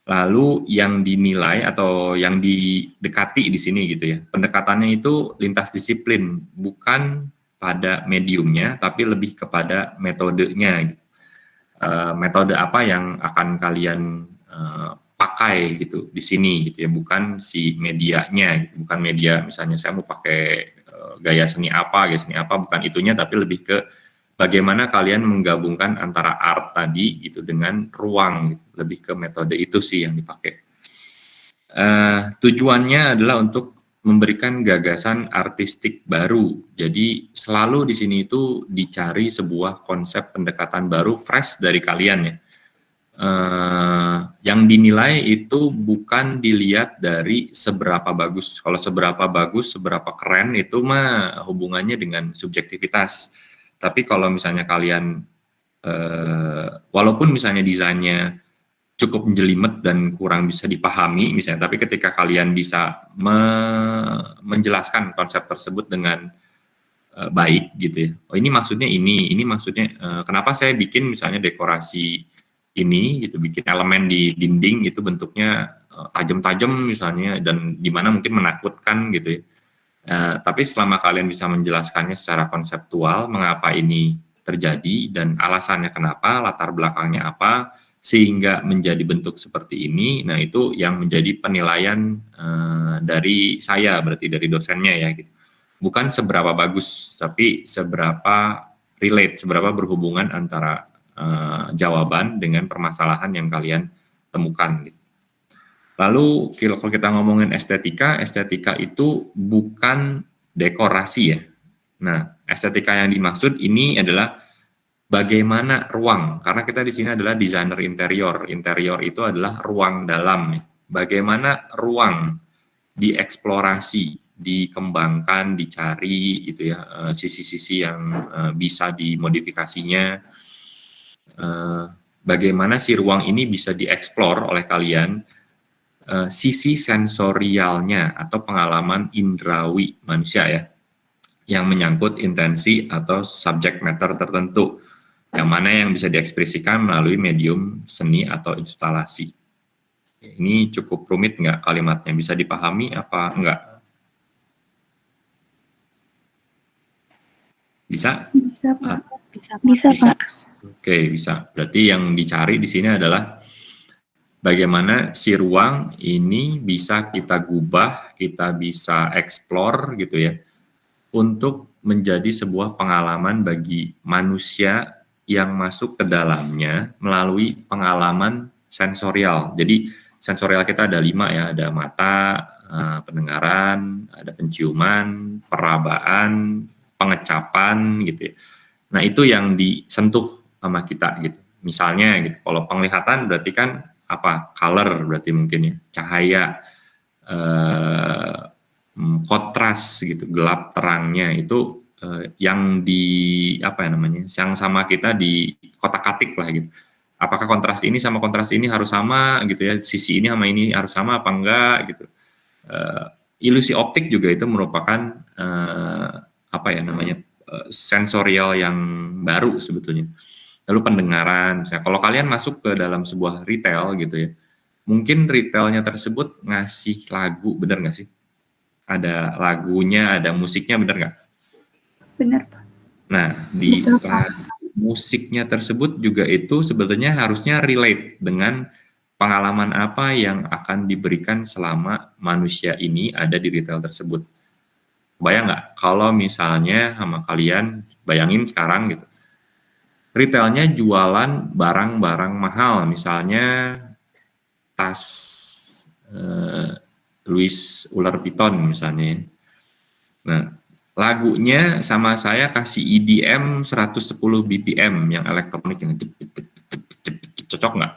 Lalu yang dinilai atau yang didekati di sini gitu ya, pendekatannya itu lintas disiplin, bukan pada mediumnya, tapi lebih kepada metodenya. Gitu. Metode apa yang akan kalian pakai gitu di sini gitu ya, bukan si medianya, gitu. Bukan media misalnya saya mau pakai gaya seni apa, bukan itunya, tapi lebih ke bagaimana kalian menggabungkan antara art tadi gitu dengan ruang, gitu. Lebih ke metode itu sih yang dipakai. Tujuannya adalah untuk memberikan gagasan artistik baru. Jadi selalu di sini itu dicari sebuah konsep pendekatan baru, fresh dari kalian ya. Yang dinilai itu bukan dilihat dari seberapa bagus. Kalau seberapa bagus, seberapa keren itu mah hubungannya dengan subjektivitas. Tapi kalau misalnya kalian, walaupun misalnya desainnya cukup jelimet dan kurang bisa dipahami misalnya, tapi ketika kalian bisa menjelaskan konsep tersebut dengan baik gitu ya. Oh ini maksudnya ini maksudnya kenapa saya bikin misalnya dekorasi ini gitu, bikin elemen di dinding itu bentuknya tajam-tajam misalnya dan dimana mungkin menakutkan gitu ya. Tapi selama kalian bisa menjelaskannya secara konseptual, mengapa ini terjadi dan alasannya kenapa, latar belakangnya apa, sehingga menjadi bentuk seperti ini, nah itu yang menjadi penilaian dari saya, berarti dari dosennya ya gitu. Bukan seberapa bagus, tapi seberapa relate, seberapa berhubungan antara jawaban dengan permasalahan yang kalian temukan gitu. Lalu kalau kita ngomongin estetika itu bukan dekorasi ya. Nah, estetika yang dimaksud ini adalah bagaimana ruang, karena kita di sini adalah desainer interior. Interior itu adalah ruang dalam. Bagaimana ruang dieksplorasi, dikembangkan, dicari gitu ya, sisi-sisi yang bisa dimodifikasinya. Bagaimana si ruang ini bisa dieksplor oleh kalian, sisi sensorialnya atau pengalaman indrawi manusia ya, yang menyangkut intensi atau subject matter tertentu, yang mana yang bisa diekspresikan melalui medium seni atau instalasi. Ini cukup rumit nggak kalimatnya? Bisa dipahami apa enggak? Bisa? Bisa Pak. Bisa Pak. Oke, bisa. Berarti yang dicari di sini adalah bagaimana si ruang ini bisa kita gubah, kita bisa eksplor gitu ya, untuk menjadi sebuah pengalaman bagi manusia yang masuk ke dalamnya melalui pengalaman sensorial. Jadi sensorial kita ada 5 ya, ada mata, pendengaran, ada penciuman, perabaan, pengecapan gitu ya. Nah itu yang disentuh sama kita gitu. Misalnya gitu, kalau penglihatan berarti kan apa, color berarti mungkin ya, cahaya, kontras gitu, gelap terangnya itu yang di apa ya namanya, yang sama kita di kotak-katik lah gitu. Apakah kontras ini sama kontras ini harus sama gitu ya, sisi ini sama ini harus sama apa enggak gitu. Ilusi optik juga itu merupakan apa ya namanya, sensorial yang baru sebetulnya. Lalu pendengaran, misalnya kalau kalian masuk ke dalam sebuah retail gitu ya, mungkin retailnya tersebut ngasih lagu, bener nggak sih? Ada lagunya, ada musiknya, bener nggak? Bener Pak. Nah, di musiknya tersebut juga itu sebetulnya harusnya relate dengan pengalaman apa yang akan diberikan selama manusia ini ada di retail tersebut. Bayang nggak kalau misalnya sama kalian, bayangin sekarang gitu, retailnya jualan barang-barang mahal, misalnya tas Louis Ular Vuitton misalnya. Nah, lagunya sama saya kasih EDM 110 BPM yang elektronik yang cocok nggak?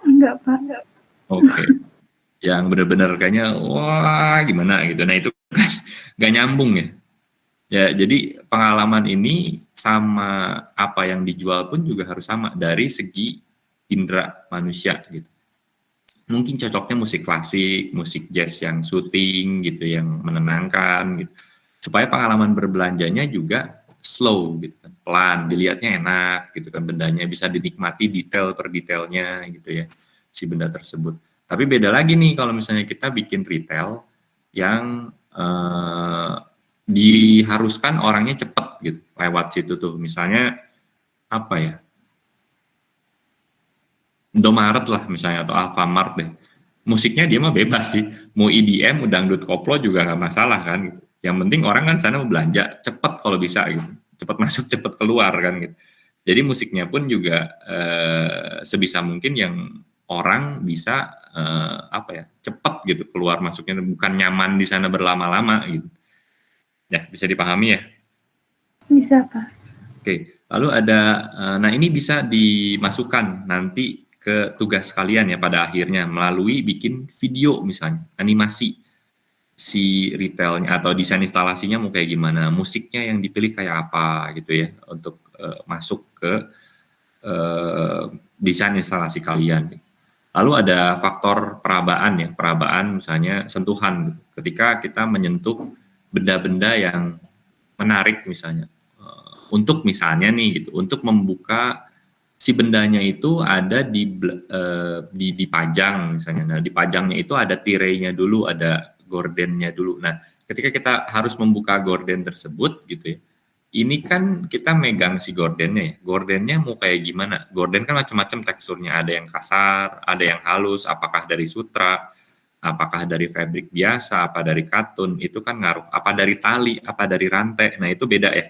Enggak, Pak. Oke. Yang benar-benar kayaknya wah gimana gitu. Nah itu nggak nyambung ya. Ya jadi pengalaman ini sama apa yang dijual pun juga harus sama dari segi indera manusia gitu. Mungkin cocoknya musik klasik, musik jazz yang soothing gitu, yang menenangkan gitu. Supaya pengalaman berbelanjanya juga slow gitu kan, pelan, dilihatnya enak gitu kan, bendanya bisa dinikmati detail per detailnya gitu ya, si benda tersebut. Tapi beda lagi nih kalau misalnya kita bikin retail yang diharuskan orangnya cepat gitu lewat situ tuh, misalnya apa ya, Indomaret lah misalnya atau Alfamart deh, musiknya dia mah bebas sih, mau EDM, mau dangdut koplo juga nggak masalah kan gitu. Yang penting orang kan sana mau belanja cepat kalau bisa gitu, cepat masuk cepat keluar kan gitu. Jadi musiknya pun juga sebisa mungkin yang orang bisa apa ya, cepat gitu keluar masuknya, bukan nyaman di sana berlama-lama gitu. Ya bisa dipahami ya? Bisa, Pak. Oke, lalu ada, nah ini bisa dimasukkan nanti ke tugas kalian ya pada akhirnya melalui bikin video misalnya, animasi si retailnya atau desain instalasinya mau kayak gimana, musiknya yang dipilih kayak apa gitu ya untuk masuk ke desain instalasi kalian. Lalu ada faktor perabaan ya, perabaan misalnya sentuhan gitu. Ketika kita menyentuh benda-benda yang menarik misalnya, untuk misalnya nih gitu, untuk membuka si bendanya itu ada dipajang misalnya. Nah, dipajangnya itu ada tirainya dulu, ada gordennya dulu. Nah, ketika kita harus membuka gorden tersebut gitu ya, ini kan kita megang si gordennya ya. Gordennya mau kayak gimana? Gorden kan macam-macam teksturnya, ada yang kasar, ada yang halus, apakah dari sutra, apakah dari fabric biasa, apa dari katun, itu kan ngaruh. Apa dari tali, apa dari rantai. Nah, itu beda ya.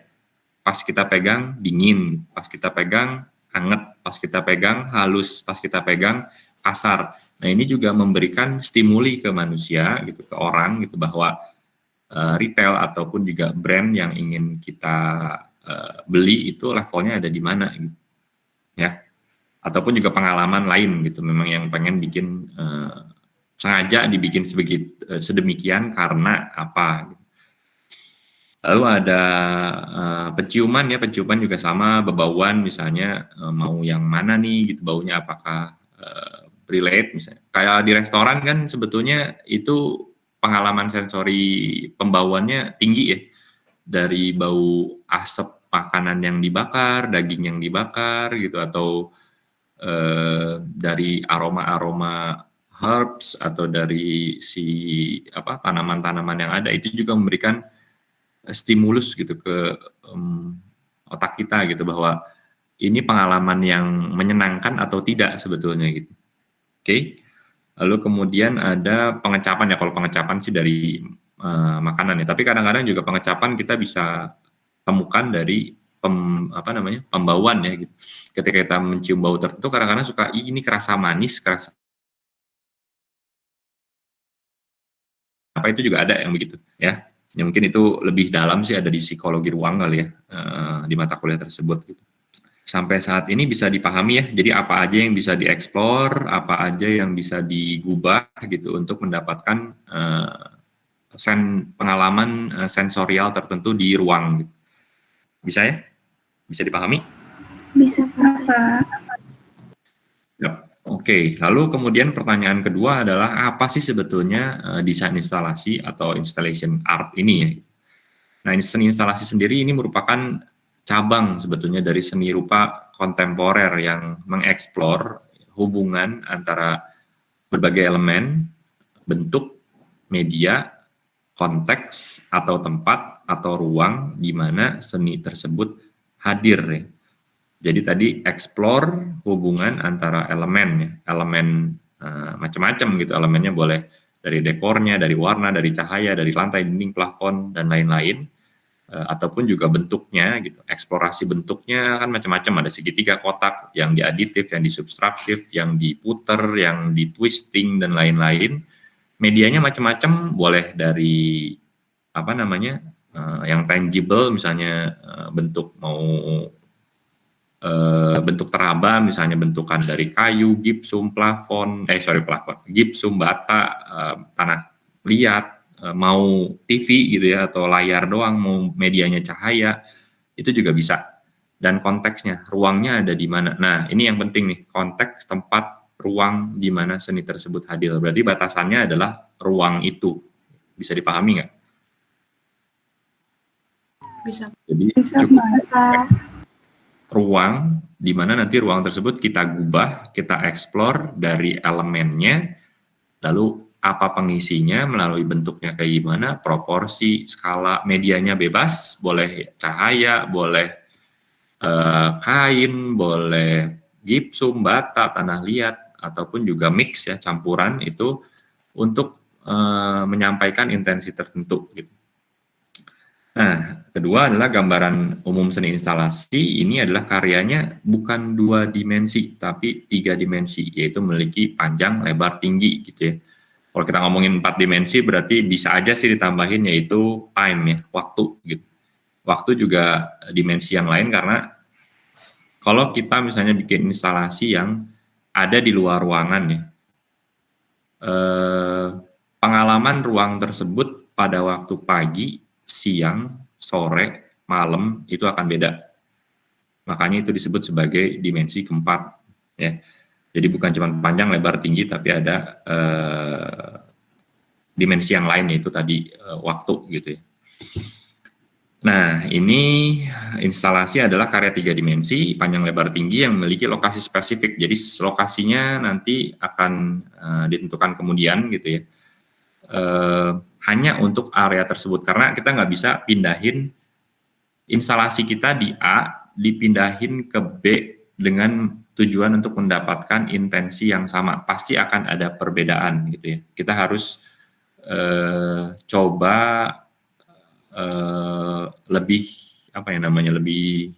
Pas kita pegang dingin, pas kita pegang hangat, pas kita pegang halus, pas kita pegang kasar. Nah, ini juga memberikan stimuli ke manusia gitu, ke orang gitu, bahwa retail ataupun juga brand yang ingin kita beli itu levelnya ada di mana gitu. Ya. Ataupun juga pengalaman lain gitu, memang yang pengen bikin sengaja dibikin sedemikian karena apa gitu. Lalu ada penciuman ya, penciuman juga sama, bebauan misalnya mau yang mana nih gitu, baunya apakah relate misalnya. Kayak di restoran kan sebetulnya itu pengalaman sensori pembauannya tinggi ya, dari bau asap makanan yang dibakar, daging yang dibakar gitu, atau dari aroma-aroma herbs atau dari si apa tanaman-tanaman yang ada, itu juga memberikan stimulus gitu ke otak kita gitu, bahwa ini pengalaman yang menyenangkan atau tidak sebetulnya gitu. Oke. Lalu kemudian ada pengecapan ya, kalau pengecapan sih dari makanan ya, tapi kadang-kadang juga pengecapan kita bisa temukan dari pembauan ya gitu. Ketika kita mencium bau tertentu kadang-kadang suka ini kerasa manis, kerasa apa, itu juga ada yang begitu ya. Ya mungkin itu lebih dalam sih, ada di psikologi ruang kali ya, di mata kuliah tersebut gitu. Sampai saat ini bisa dipahami ya, jadi apa aja yang bisa dieksplor, apa aja yang bisa digubah gitu untuk mendapatkan pengalaman sensorial tertentu di ruang gitu. Bisa ya? Bisa dipahami? Bisa, Pak. Yep. Oke, lalu kemudian pertanyaan kedua adalah apa sih sebetulnya desain instalasi atau installation art ini ya? Nah, seni instalasi sendiri ini merupakan cabang sebetulnya dari seni rupa kontemporer yang mengeksplor hubungan antara berbagai elemen, bentuk, media, konteks atau tempat atau ruang di mana seni tersebut hadir ya. Jadi tadi explore hubungan antara elemen ya, elemen macam-macam gitu, elemennya boleh dari dekornya, dari warna, dari cahaya, dari lantai, dinding, plafon, dan lain-lain, ataupun juga bentuknya gitu. Eksplorasi bentuknya kan macam-macam, ada segitiga, kotak, yang diaditif, yang disubtraktif, yang diputer, yang ditwisting, dan lain-lain. Medianya macam-macam, boleh dari apa namanya, yang tangible, misalnya bentuk bentuk teraba, misalnya bentukan dari kayu, gipsum, gipsum, bata, tanah liat, mau TV gitu ya, atau layar doang, mau medianya cahaya, itu juga bisa. Dan konteksnya, ruangnya ada di mana. Nah, ini yang penting nih, konteks, tempat, ruang di mana seni tersebut hadir. Berarti batasannya adalah ruang itu. Bisa dipahami nggak? Bisa. Jadi cukup ruang di mana nanti ruang tersebut kita gubah, kita eksplor dari elemennya, lalu apa pengisinya, melalui bentuknya kayak gimana, proporsi, skala, medianya bebas, boleh cahaya, boleh kain, boleh gipsum, bata, tanah liat, ataupun juga mix ya, campuran itu untuk menyampaikan intensi tertentu gitu. Nah, kedua adalah gambaran umum seni instalasi. Ini adalah karyanya bukan 2 dimensi, tapi 3 dimensi, yaitu memiliki panjang, lebar, tinggi gitu ya. Kalau kita ngomongin 4 dimensi berarti bisa aja sih ditambahin yaitu time ya, waktu gitu. Waktu juga dimensi yang lain, karena kalau kita misalnya bikin instalasi yang ada di luar ruangan ya, pengalaman ruang tersebut pada waktu pagi, siang, sore, malam itu akan beda. Makanya itu disebut sebagai dimensi keempat ya. Jadi bukan cuma panjang, lebar, tinggi, tapi ada dimensi yang lain, yaitu tadi waktu gitu ya. Nah, ini instalasi adalah karya 3 dimensi, panjang, lebar, tinggi yang memiliki lokasi spesifik. Jadi lokasinya nanti akan ditentukan kemudian gitu ya. Hanya untuk area tersebut, karena kita nggak bisa pindahin instalasi kita di A, dipindahin ke B dengan tujuan untuk mendapatkan intensi yang sama. Pasti akan ada perbedaan gitu ya. Kita harus coba lebih apa ya namanya, lebih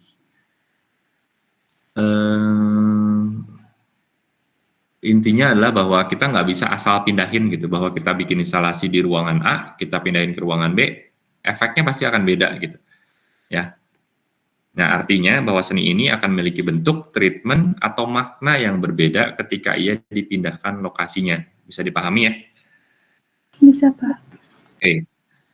intinya adalah bahwa kita nggak bisa asal pindahin gitu, bahwa kita bikin instalasi di ruangan A, kita pindahin ke ruangan B, efeknya pasti akan beda gitu ya. Nah, artinya bahwa seni ini akan memiliki bentuk, treatment, atau makna yang berbeda ketika ia dipindahkan lokasinya. Bisa dipahami ya? Bisa, Pak. Oke.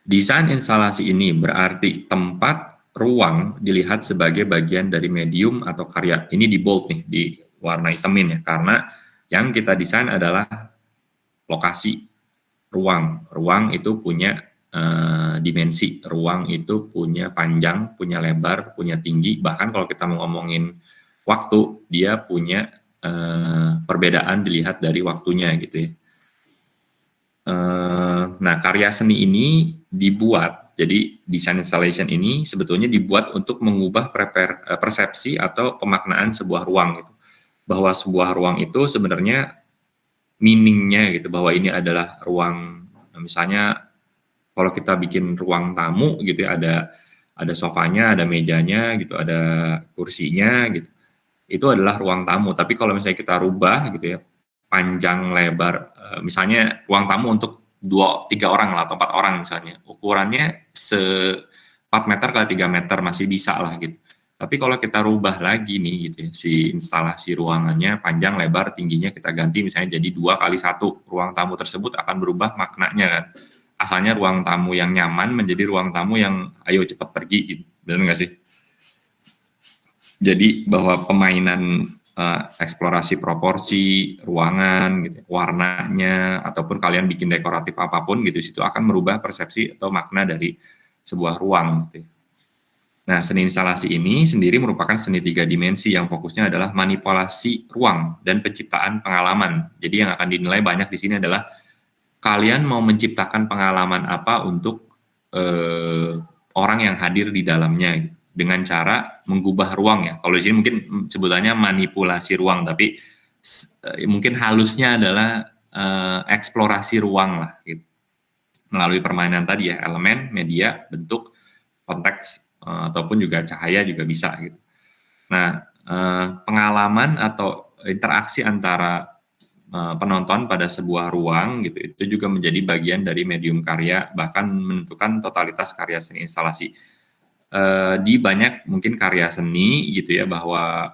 Desain instalasi ini berarti tempat, ruang dilihat sebagai bagian dari medium atau karya. Ini di bold nih, di warna hitamin ya, karena yang kita desain adalah lokasi, ruang. Ruang itu punya dimensi, ruang itu punya panjang, punya lebar, punya tinggi. Bahkan kalau kita mau ngomongin waktu, dia punya perbedaan dilihat dari waktunya gitu ya. Nah, karya seni ini dibuat, jadi design installation ini sebetulnya dibuat untuk mengubah persepsi atau pemaknaan sebuah ruang gitu. Bahwa sebuah ruang itu sebenarnya meaning-nya gitu, bahwa ini adalah ruang, misalnya kalau kita bikin ruang tamu gitu ya, ada sofanya, ada mejanya gitu, ada kursinya gitu, itu adalah ruang tamu. Tapi kalau misalnya kita rubah gitu ya, panjang, lebar, misalnya ruang tamu untuk 2-3 orang lah, atau 4 orang misalnya, ukurannya 4 meter kali 3 meter masih bisa lah gitu. Tapi kalau kita rubah lagi nih gitu ya, si instalasi ruangannya panjang, lebar, tingginya kita ganti misalnya jadi 2 kali 1, ruang tamu tersebut akan berubah maknanya kan. Asalnya ruang tamu yang nyaman menjadi ruang tamu yang ayo cepat pergi gitu. Benar nggak sih? Jadi bahwa pemainan eksplorasi proporsi ruangan gitu, warnanya, ataupun kalian bikin dekoratif apapun gitu, situ akan merubah persepsi atau makna dari sebuah ruang gitu. Nah, seni instalasi ini sendiri merupakan seni 3 dimensi yang fokusnya adalah manipulasi ruang dan penciptaan pengalaman. Jadi yang akan dinilai banyak di sini adalah kalian mau menciptakan pengalaman apa untuk orang yang hadir di dalamnya gitu, dengan cara menggubah ruang ya. Kalau di sini mungkin sebutannya manipulasi ruang, tapi mungkin halusnya adalah eksplorasi ruang lah gitu. Melalui permainan tadi ya, elemen, media, bentuk, konteks, ataupun juga cahaya juga bisa gitu. Nah, pengalaman atau interaksi antara penonton pada sebuah ruang gitu, itu juga menjadi bagian dari medium karya, bahkan menentukan totalitas karya seni instalasi. Di banyak mungkin karya seni gitu ya, bahwa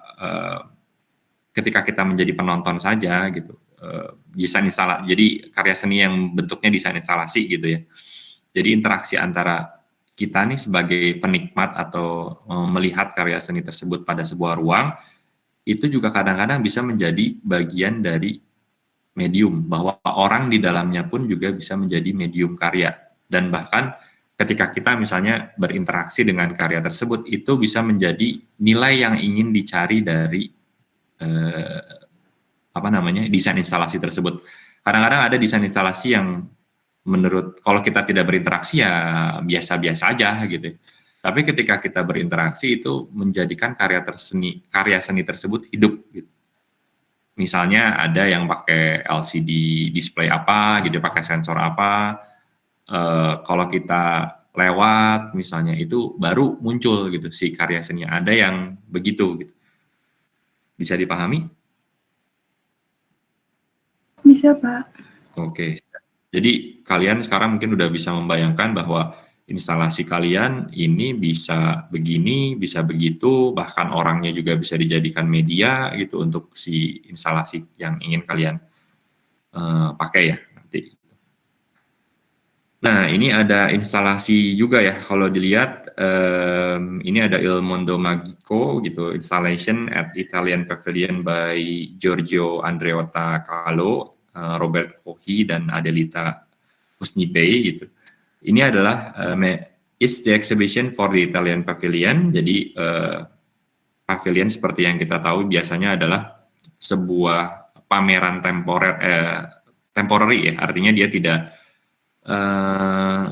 ketika kita menjadi penonton saja gitu, desain instalasi, jadi karya seni yang bentuknya desain instalasi gitu ya. Jadi interaksi antara kita nih sebagai penikmat atau melihat karya seni tersebut pada sebuah ruang, itu juga kadang-kadang bisa menjadi bagian dari medium, bahwa orang di dalamnya pun juga bisa menjadi medium karya. Dan bahkan ketika kita misalnya berinteraksi dengan karya tersebut, itu bisa menjadi nilai yang ingin dicari dari desain instalasi tersebut. Kadang-kadang ada desain instalasi yang menurut, kalau kita tidak berinteraksi ya biasa-biasa aja gitu. Tapi ketika kita berinteraksi, itu menjadikan karya seni tersebut hidup gitu. Misalnya ada yang pakai LCD display apa gitu, pakai sensor apa, kalau kita lewat misalnya, itu baru muncul gitu si karya seni. Ada yang begitu gitu. Bisa dipahami? Bisa, Pak. Oke. Jadi kalian sekarang mungkin udah bisa membayangkan bahwa instalasi kalian ini bisa begini, bisa begitu, bahkan orangnya juga bisa dijadikan media gitu untuk si instalasi yang ingin kalian pakai ya nanti. Nah, ini ada instalasi juga ya, kalau dilihat ini ada Il Mondo Magico gitu, installation at Italian Pavilion by Giorgio Andreotta Calo, Robert Kohi dan Adelita Usnibay gitu. Ini adalah is the exhibition for the Italian Pavilion. Jadi pavilion seperti yang kita tahu biasanya adalah sebuah pameran temporary ya, artinya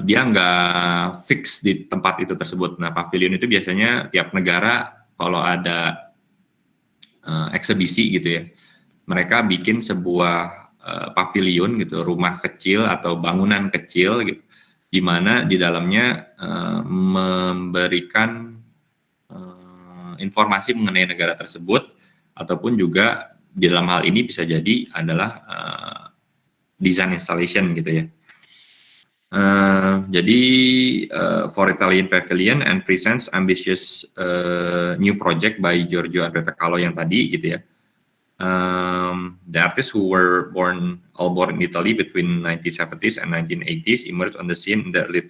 dia nggak fix di tempat itu tersebut. Nah, pavilion itu biasanya tiap negara kalau ada eksebisi gitu ya, mereka bikin sebuah pavilion gitu, rumah kecil atau bangunan kecil gitu, di mana di dalamnya memberikan informasi mengenai negara tersebut, ataupun juga di dalam hal ini bisa jadi adalah design installation gitu ya. Jadi for Italian Pavilion and presents ambitious new project by Giorgio Andreotta Calo yang tadi gitu ya. The artists who were all born in Italy between 1970s and 1980s emerged on the scene in the early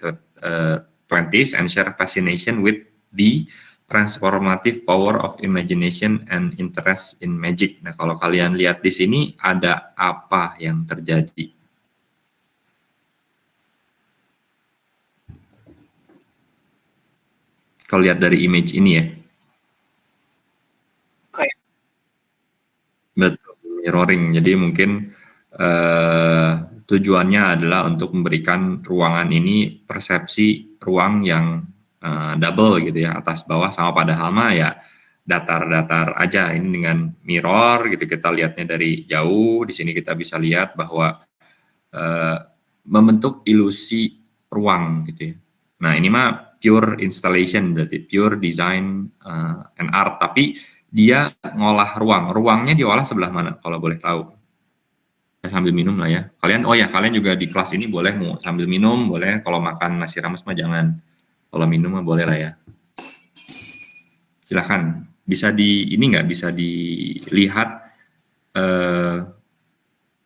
20s and share fascination with the transformative power of imagination and interest in magic. Nah, kalau kalian lihat di sini ada apa yang terjadi? Kalau lihat dari image ini ya. Betul, mirroring. Jadi mungkin tujuannya adalah untuk memberikan ruangan ini persepsi ruang yang double gitu ya, atas bawah sama, padahal mah ya datar-datar aja. Ini dengan mirror gitu, kita lihatnya dari jauh. Di sini kita bisa lihat bahwa membentuk ilusi ruang gitu ya. Nah, ini mah pure installation, berarti pure design and art, tapi dia ngolah ruangnya diolah sebelah mana kalau boleh tahu? Sambil minum lah ya kalian. Kalian juga di kelas ini boleh mau sambil minum, boleh. Kalau makan nasi rames mah jangan, kalau minum mah boleh lah ya. Silahkan. Bisa bisa dilihat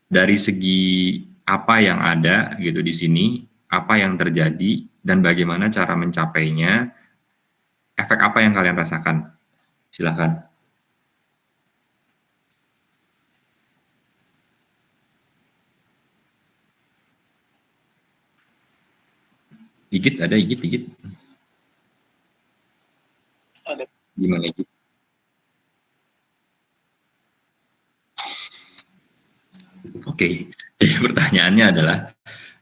dari segi apa yang ada gitu di sini, apa yang terjadi dan bagaimana cara mencapainya, efek apa yang kalian rasakan. Silahkan. Igit ada, Igit. Ada. Gimana Igit? Oke, jadi pertanyaannya adalah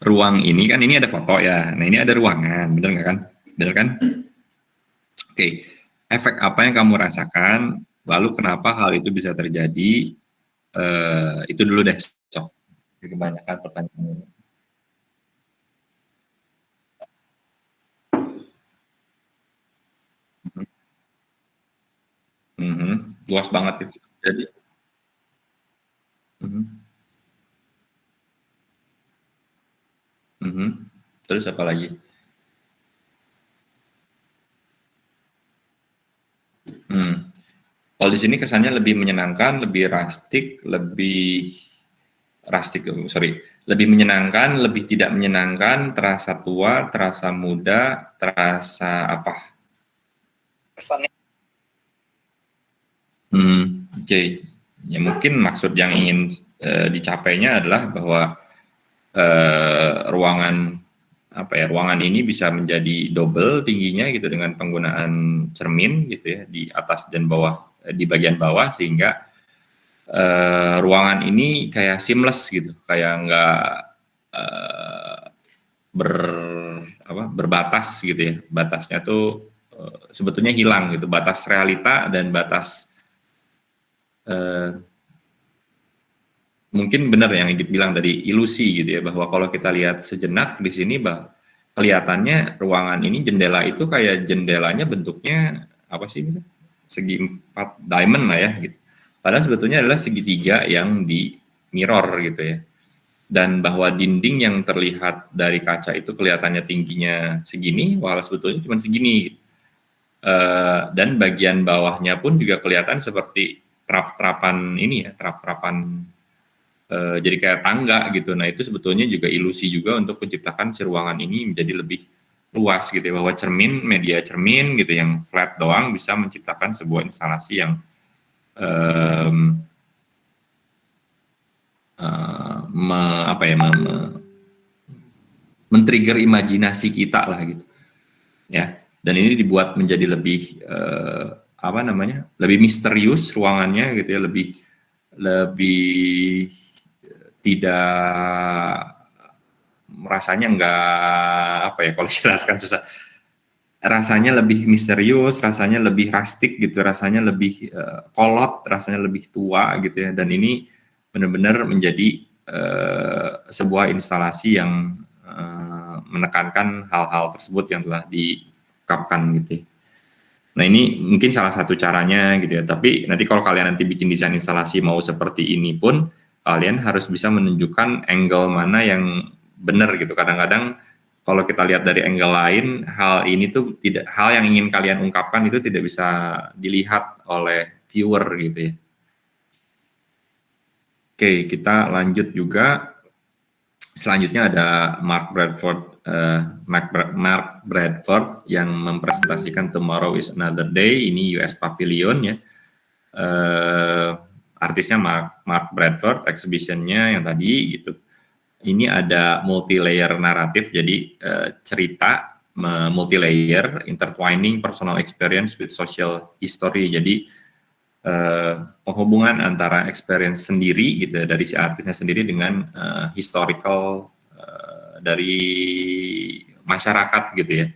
ruang ini kan, ini ada foto ya. Nah, ini ada ruangan, bener nggak kan? Bener kan? Oke, efek apa yang kamu rasakan? Lalu kenapa hal itu bisa terjadi? Itu dulu deh, Cok. kebanyakan pertanyaan ini. Luas banget itu. Jadi. Terus apa lagi? Kalau di sini kesannya lebih menyenangkan, lebih lebih menyenangkan, lebih tidak menyenangkan, terasa tua, terasa muda, terasa apa? Kesannya. Oke. Ya mungkin maksud yang ingin dicapainya adalah bahwa ruangan ini bisa menjadi double tingginya gitu dengan penggunaan cermin gitu ya di atas dan bawah, di bagian bawah, sehingga ruangan ini kayak seamless gitu, kayak nggak berbatas gitu ya. Batasnya tuh sebetulnya hilang gitu, batas realita dan batas mungkin benar yang Igit bilang tadi, ilusi gitu ya, bahwa kalau kita lihat sejenak di sini kelihatannya ruangan ini jendela itu kayak jendelanya bentuknya apa sih, segi 4 diamond lah ya gitu. Padahal sebetulnya adalah segitiga yang di mirror gitu ya. Dan bahwa dinding yang terlihat dari kaca itu kelihatannya tingginya segini, walau sebetulnya cuma segini. Dan bagian bawahnya pun juga kelihatan seperti trap-trapan ini ya, trap-trapan jadi kayak tangga gitu. Nah itu sebetulnya juga ilusi juga untuk menciptakan si ruangan ini menjadi lebih luas gitu ya, bahwa media cermin gitu yang flat doang bisa menciptakan sebuah instalasi yang men-trigger imajinasi kita lah gitu ya. Dan ini dibuat menjadi lebih lebih misterius ruangannya gitu ya, lebih tidak, rasanya enggak kalau jelaskan susah, rasanya lebih misterius, rasanya lebih rustic gitu, rasanya lebih kolot, rasanya lebih tua gitu ya. Dan ini benar-benar menjadi sebuah instalasi yang menekankan hal-hal tersebut yang telah diungkapkan gitu ya. Nah ini mungkin salah satu caranya gitu ya, tapi nanti kalau kalian nanti bikin desain instalasi mau seperti ini pun, kalian harus bisa menunjukkan angle mana yang benar gitu. Kadang-kadang kalau kita lihat dari angle lain, hal yang ingin kalian ungkapkan itu tidak bisa dilihat oleh viewer gitu ya. Oke, kita lanjut juga. Selanjutnya ada Mark Bradford yang mempresentasikan Tomorrow is Another Day. Ini US Pavilion ya. Artisnya Mark Bradford, exhibitionnya yang tadi gitu. Ini ada multi-layer naratif, jadi cerita multi-layer, intertwining personal experience with social history. Jadi penghubungan antara experience sendiri gitu dari si artisnya sendiri dengan historical dari masyarakat gitu ya.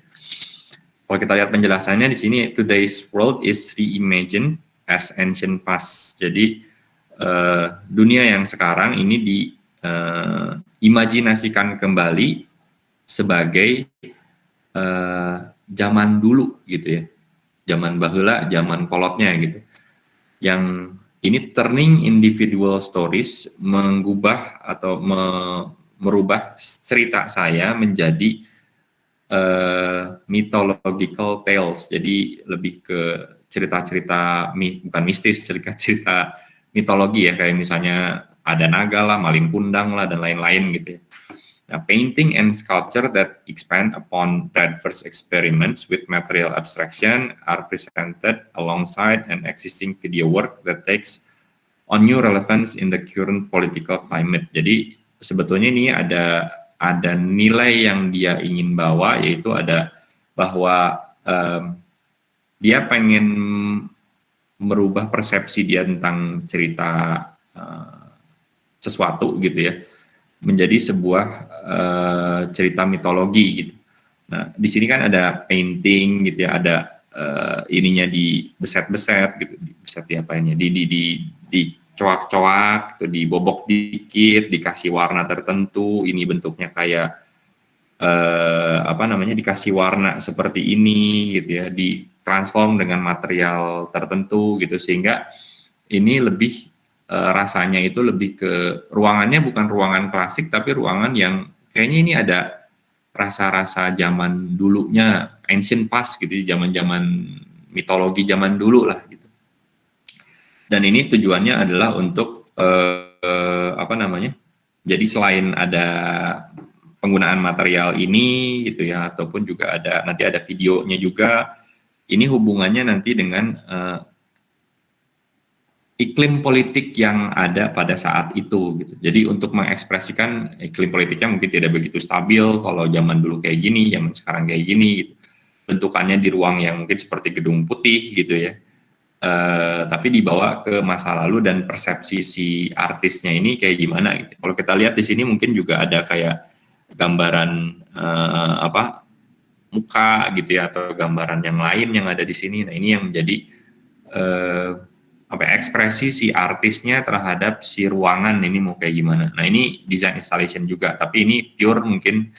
Kalau kita lihat penjelasannya di sini, today's world is reimagined as ancient past. Jadi dunia yang sekarang ini diimajinasikan kembali sebagai zaman dulu gitu ya, zaman baheula, zaman kolotnya gitu. Yang ini turning individual stories, mengubah atau merubah cerita saya menjadi mythological tales. Jadi lebih ke cerita-cerita bukan mistis, cerita mitologi ya, kayak misalnya ada naga lah, malin kundang lah, dan lain-lain gitu ya. Nah, painting and sculpture that expand upon Bradford's experiments with material abstraction are presented alongside an existing video work that takes on new relevance in the current political climate. Jadi sebetulnya ini ada nilai yang dia ingin bawa, yaitu ada bahwa dia pengen merubah persepsi dia tentang cerita sesuatu gitu ya, menjadi sebuah cerita mitologi gitu. Nah, di sini kan ada painting gitu ya, ada ininya di beset-beset gitu, beset di apanya, di coak-coak, itu dibobok dikit, dikasih warna tertentu, ini bentuknya kayak dikasih warna seperti ini gitu ya, ditransform dengan material tertentu gitu, sehingga ini lebih rasanya itu lebih ke ruangannya bukan ruangan klasik, tapi ruangan yang kayaknya ini ada rasa-rasa zaman dulunya, ancient past gitu, zaman-zaman mitologi zaman dulu lah gitu. Dan ini tujuannya adalah untuk jadi selain ada penggunaan material ini gitu ya, ataupun juga nanti ada videonya juga, ini hubungannya nanti dengan iklim politik yang ada pada saat itu gitu. Jadi untuk mengekspresikan iklim politiknya mungkin tidak begitu stabil kalau zaman dulu kayak gini, zaman sekarang kayak gini gitu. Bentukannya di ruang yang mungkin seperti gedung putih gitu ya. Tapi dibawa ke masa lalu dan persepsi si artisnya ini kayak gimana gitu. Kalau kita lihat di sini mungkin juga ada kayak gambaran muka gitu ya, atau gambaran yang lain yang ada di sini. Nah, ini yang menjadi ekspresi si artisnya terhadap si ruangan ini mau kayak gimana. Nah, ini design installation juga, tapi ini pure mungkin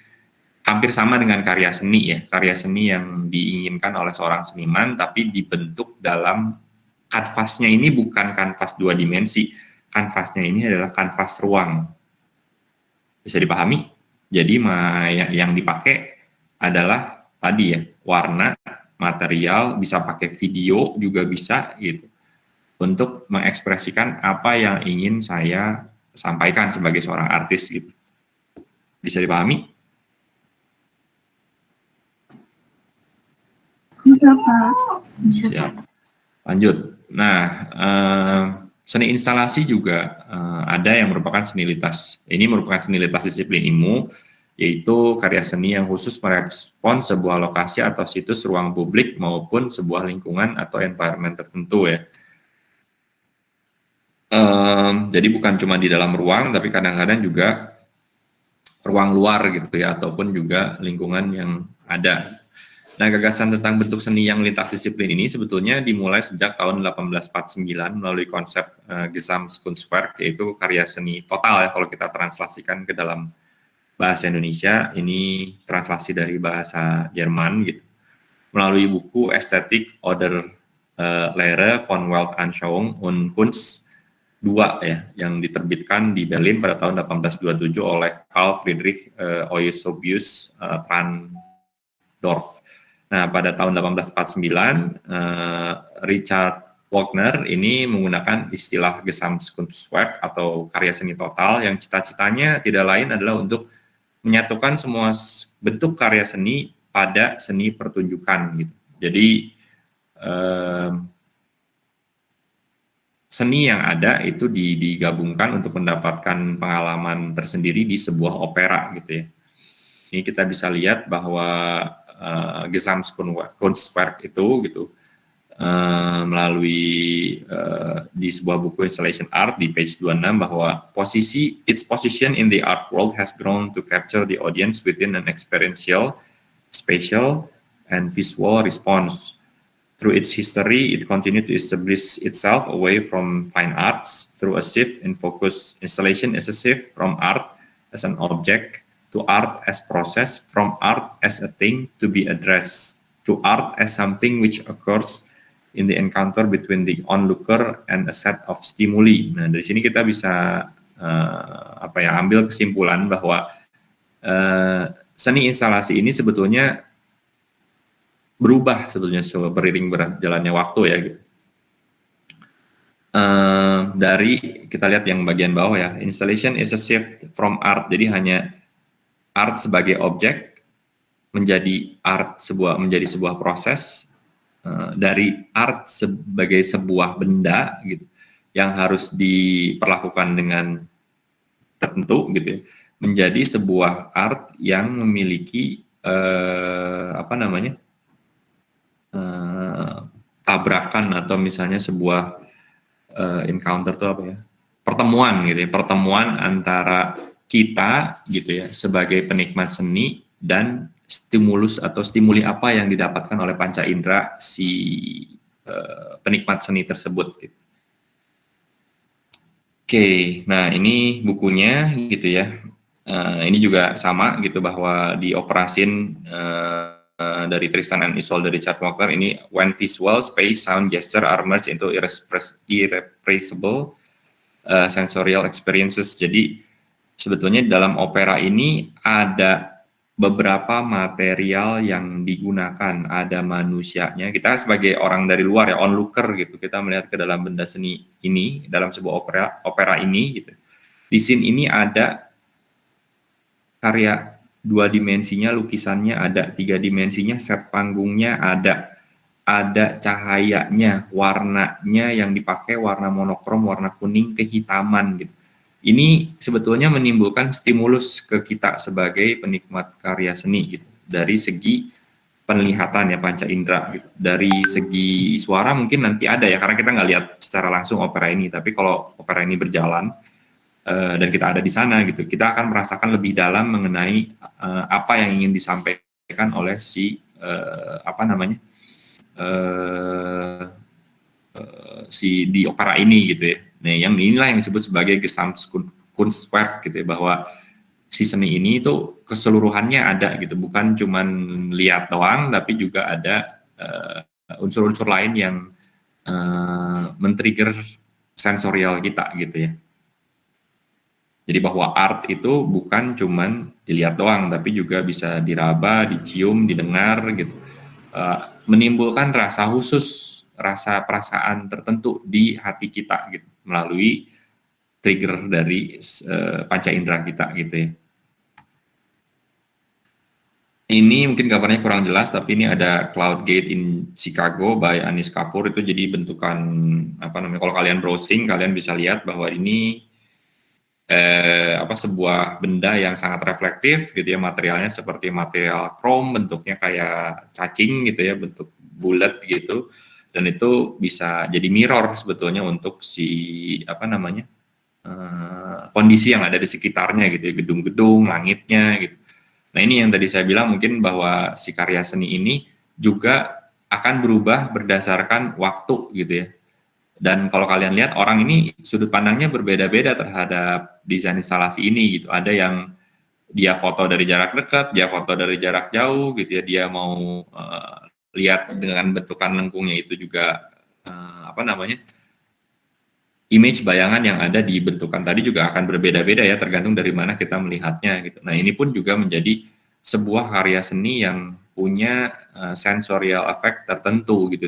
hampir sama dengan karya seni ya, karya seni yang diinginkan oleh seorang seniman, tapi dibentuk dalam kanvasnya ini bukan kanvas 2 dimensi, kanvasnya ini adalah kanvas ruang. Bisa dipahami? Jadi yang dipakai adalah tadi ya, warna, material, bisa pakai video juga bisa gitu, untuk mengekspresikan apa yang ingin saya sampaikan sebagai seorang artis gitu. Bisa dipahami? Bisa, Pak. Siap. Lanjut. Nah, seni instalasi juga ada yang merupakan seni litas. Ini merupakan seni litas disiplin ilmu, yaitu karya seni yang khusus merespons sebuah lokasi atau situs ruang publik maupun sebuah lingkungan atau environment tertentu ya. Jadi bukan cuma di dalam ruang, tapi kadang-kadang juga ruang luar gitu ya, ataupun juga lingkungan yang ada. Nah, gagasan tentang bentuk seni yang lintas disiplin ini sebetulnya dimulai sejak tahun 1849 melalui konsep Gesamtkunstwerk, yaitu karya seni total ya kalau kita translasikan ke dalam bahasa Indonesia. Ini translasi dari bahasa Jerman gitu. Melalui buku Ästhetik oder Lehre von Weltanschauung und Kunst 2 ya, yang diterbitkan di Berlin pada tahun 1827 oleh Carl Friedrich Eusebius Trandorff. Nah, pada tahun 1849, Richard Wagner ini menggunakan istilah Gesamtkunstwerk atau karya seni total, yang cita-citanya tidak lain adalah untuk menyatukan semua bentuk karya seni pada seni pertunjukan gitu. Jadi seni yang ada itu digabungkan untuk mendapatkan pengalaman tersendiri di sebuah opera gitu ya. Ini kita bisa lihat bahwa Gesamtkunstwerk itu gitu melalui di sebuah buku Installation Art di page 26 bahwa its position in the art world has grown to capture the audience within an experiential, spatial, and visual response. Through its history, it continued to establish itself away from fine arts through a shift in focus. Installation is a shift from art as an object to art as process, from art as a thing to be addressed, to art as something which occurs in the encounter between the onlooker and a set of stimuli. Nah, dari sini kita bisa ambil kesimpulan bahwa seni instalasi ini sebetulnya berubah sebetulnya beriring berjalannya waktu ya gitu. Dari kita lihat yang bagian bawah ya, installation is a shift from art, jadi hanya art sebagai objek menjadi sebuah proses, dari art sebagai sebuah benda gitu yang harus diperlakukan dengan tertentu gitu ya, menjadi sebuah art yang memiliki tabrakan atau misalnya sebuah encounter itu apa ya, pertemuan gitu ya, pertemuan antara kita gitu ya sebagai penikmat seni dan stimulus atau stimuli apa yang didapatkan oleh panca indera si penikmat seni tersebut gitu. Oke, nah ini bukunya gitu ya. Ini juga sama gitu bahwa dioperasin dari Tristan and Isolde dari Richard Walker ini when visual, space, sound, gesture are merged into irrepressible sensorial experiences. Jadi sebetulnya dalam opera ini ada beberapa material yang digunakan, ada manusianya. Kita sebagai orang dari luar ya, onlooker gitu, kita melihat ke dalam benda seni ini, dalam sebuah opera ini gitu. Di scene ini ada karya 2 dimensinya, lukisannya ada, 3 dimensinya, set panggungnya ada cahayanya, warnanya yang dipakai warna monokrom, warna kuning kehitaman gitu. Ini sebetulnya menimbulkan stimulus ke kita sebagai penikmat karya seni gitu. Dari segi penglihatan ya, panca indera gitu. Dari segi suara mungkin nanti ada ya, karena kita nggak lihat secara langsung opera ini, tapi kalau opera ini berjalan dan kita ada di sana gitu, kita akan merasakan lebih dalam mengenai apa yang ingin disampaikan oleh si si di opera ini gitu ya. Nah, yang inilah yang disebut sebagai Gesamtkunstwerk gitu ya, bahwa si seni ini itu keseluruhannya ada gitu, bukan cuman lihat doang, tapi juga ada unsur-unsur lain yang men-trigger sensorial kita gitu ya. Jadi bahwa art itu bukan cuman dilihat doang, tapi juga bisa diraba, dicium, didengar gitu. Menimbulkan rasa khusus, rasa perasaan tertentu di hati kita gitu, melalui trigger dari panca indera kita gitu ya. Ini mungkin gambarnya kurang jelas, tapi ini ada Cloud Gate in Chicago by Anish Kapoor. Itu jadi bentukan kalau kalian browsing, kalian bisa lihat bahwa ini sebuah benda yang sangat reflektif gitu ya, materialnya seperti material chrome, bentuknya kayak cacing gitu ya, bentuk bulat gitu, dan itu bisa jadi mirror sebetulnya untuk si kondisi yang ada di sekitarnya gitu ya, gedung-gedung, langitnya gitu. Nah ini yang tadi saya bilang mungkin bahwa si karya seni ini juga akan berubah berdasarkan waktu gitu ya. Dan kalau kalian lihat, orang ini sudut pandangnya berbeda-beda terhadap desain instalasi ini gitu. Ada yang dia foto dari jarak dekat, dia foto dari jarak jauh gitu ya. Dia mau lihat dengan bentukan lengkungnya itu juga image bayangan yang ada di bentukan tadi juga akan berbeda-beda ya, tergantung dari mana kita melihatnya gitu. Nah ini pun juga menjadi sebuah karya seni yang punya sensorial effect tertentu gitu,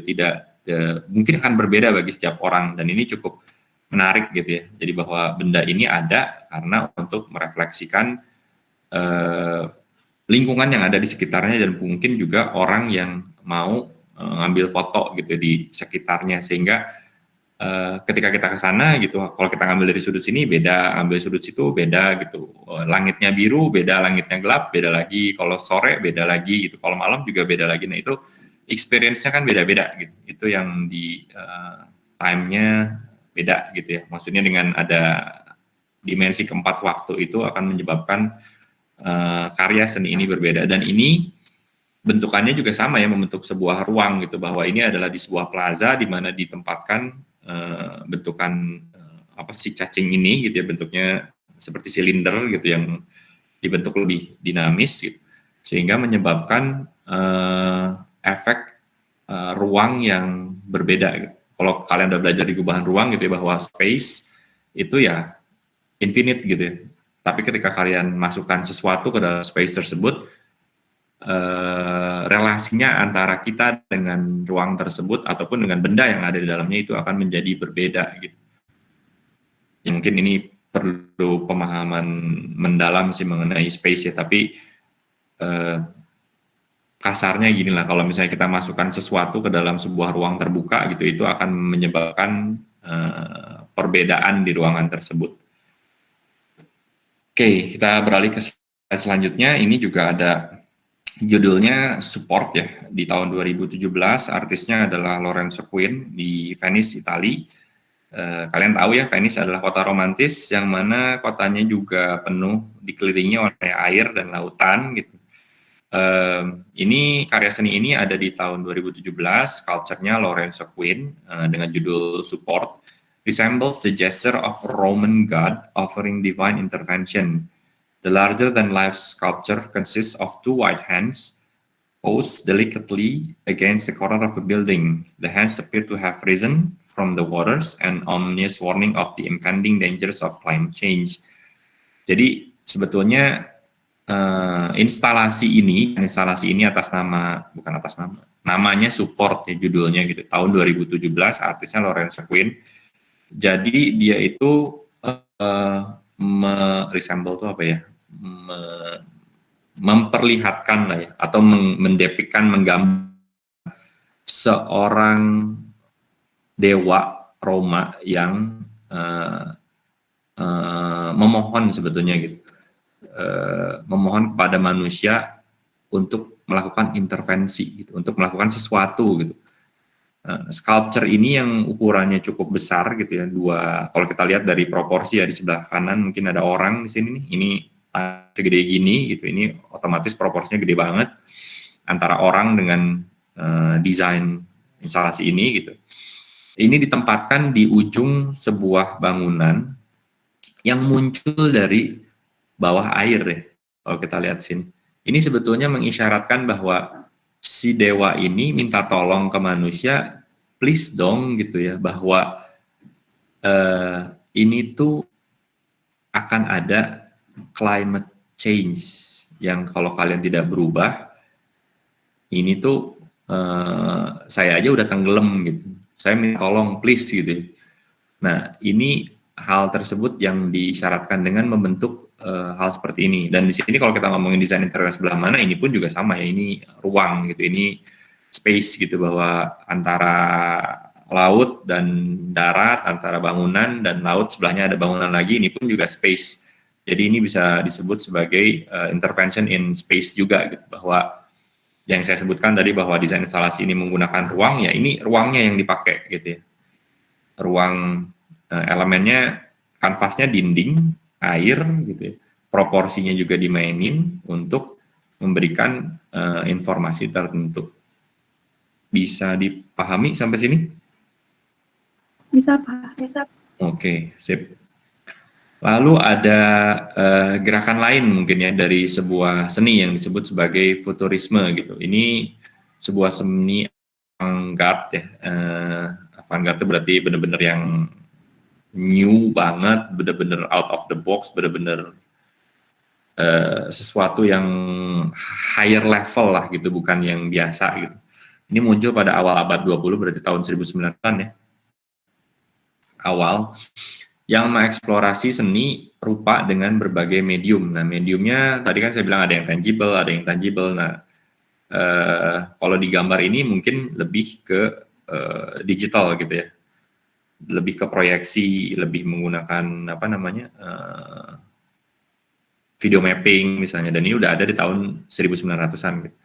mungkin akan berbeda bagi setiap orang, dan ini cukup menarik gitu ya. Jadi bahwa benda ini ada karena untuk merefleksikan lingkungan yang ada di sekitarnya, dan mungkin juga orang yang mau ngambil foto gitu di sekitarnya, sehingga ketika kita ke sana gitu, kalau kita ngambil dari sudut sini beda, ambil sudut situ beda gitu. Langitnya biru beda, langitnya gelap beda lagi, kalau sore beda lagi gitu, kalau malam juga beda lagi. Nah itu experience-nya kan beda-beda gitu. Itu yang di time-nya beda gitu ya. Maksudnya dengan ada dimensi keempat waktu itu akan menyebabkan karya seni ini berbeda. Dan ini bentukannya juga sama ya, membentuk sebuah ruang gitu, bahwa ini adalah di sebuah plaza di mana ditempatkan bentukan si cacing ini gitu ya, bentuknya seperti silinder gitu yang dibentuk lebih dinamis gitu, sehingga menyebabkan efek ruang yang berbeda gitu. Kalau kalian udah belajar di gubahan ruang gitu ya, bahwa space itu ya infinite gitu ya. Tapi ketika kalian masukkan sesuatu ke dalam space tersebut, relasinya antara kita dengan ruang tersebut ataupun dengan benda yang ada di dalamnya itu akan menjadi berbeda gitu. Ya, mungkin ini perlu pemahaman mendalam sih mengenai space ya, tapi kasarnya gini lah, kalau misalnya kita masukkan sesuatu ke dalam sebuah ruang terbuka gitu, itu akan menyebabkan perbedaan di ruangan tersebut. Oke, kita beralih ke slide selanjutnya. Ini juga ada judulnya Support ya. Di tahun 2017 artisnya adalah Lorenzo Quinn di Venice, Italia. Kalian tahu ya, Venice adalah kota romantis yang mana kotanya juga penuh dikelilingi oleh air dan lautan gitu. Ini karya seni ini ada di tahun 2017, sculpture-nya Lorenzo Quinn dengan judul Support. resembles the gesture of a Roman god offering divine intervention. The larger-than-life sculpture consists of two white hands posed delicately against the corner of a building. The hands appear to have risen from the waters, an ominous warning of the impending dangers of climate change. Jadi sebetulnya instalasi ini atas nama, bukan atas nama, namanya Support ya judulnya gitu, tahun 2017, artisnya Lawrence Quinn. Jadi dia itu resemble itu apa ya, memperlihatkan lah ya, atau mendepikkan, menggambar seorang dewa Roma yang memohon sebetulnya gitu, memohon kepada manusia untuk melakukan intervensi gitu, untuk melakukan sesuatu gitu. Sculpture ini yang ukurannya cukup besar gitu ya, kalau kita lihat dari proporsi ya, di sebelah kanan mungkin ada orang di sini nih, ini segede gini gitu, ini otomatis proporsinya gede banget antara orang dengan desain instalasi ini gitu. Ini ditempatkan di ujung sebuah bangunan yang muncul dari bawah air ya, kalau kita lihat sini. Ini sebetulnya mengisyaratkan bahwa si dewa ini minta tolong ke manusia, please dong gitu ya, bahwa ini tuh akan ada climate change yang kalau kalian tidak berubah, ini tuh saya aja udah tenggelam gitu. Saya minta tolong please gitu. Nah, ini hal tersebut yang disyaratkan dengan membentuk hal seperti ini. Dan di sini kalau kita ngomongin desain interior sebelah mana, ini pun juga sama ya, ini ruang gitu, ini space gitu, bahwa antara laut dan darat, antara bangunan dan laut, sebelahnya ada bangunan lagi, ini pun juga space. Jadi ini bisa disebut sebagai intervention in space juga gitu, bahwa yang saya sebutkan tadi bahwa desain instalasi ini menggunakan ruang, ya ini ruangnya yang dipakai gitu ya. Ruang elemennya, kanvasnya dinding, air gitu ya. Proporsinya juga dimainin untuk memberikan informasi tertentu. Bisa dipahami sampai sini? Bisa, Pak. Bisa. Oke, sip. Lalu ada gerakan lain mungkin ya dari sebuah seni yang disebut sebagai futurisme gitu. Ini sebuah seni avant-garde ya. Avant-garde itu berarti benar-benar yang new banget, benar-benar out of the box, benar-benar sesuatu yang higher level lah gitu, bukan yang biasa gitu. Ini muncul pada awal abad 20, berarti tahun 1900-an ya. Awal yang mengeksplorasi seni rupa dengan berbagai medium. Nah, mediumnya tadi kan saya bilang ada yang tangible, ada yang intangible. Nah, kalau di gambar ini mungkin lebih ke digital gitu ya, lebih ke proyeksi, lebih menggunakan apa namanya video mapping misalnya. Dan ini udah ada di tahun 1900-an gitu.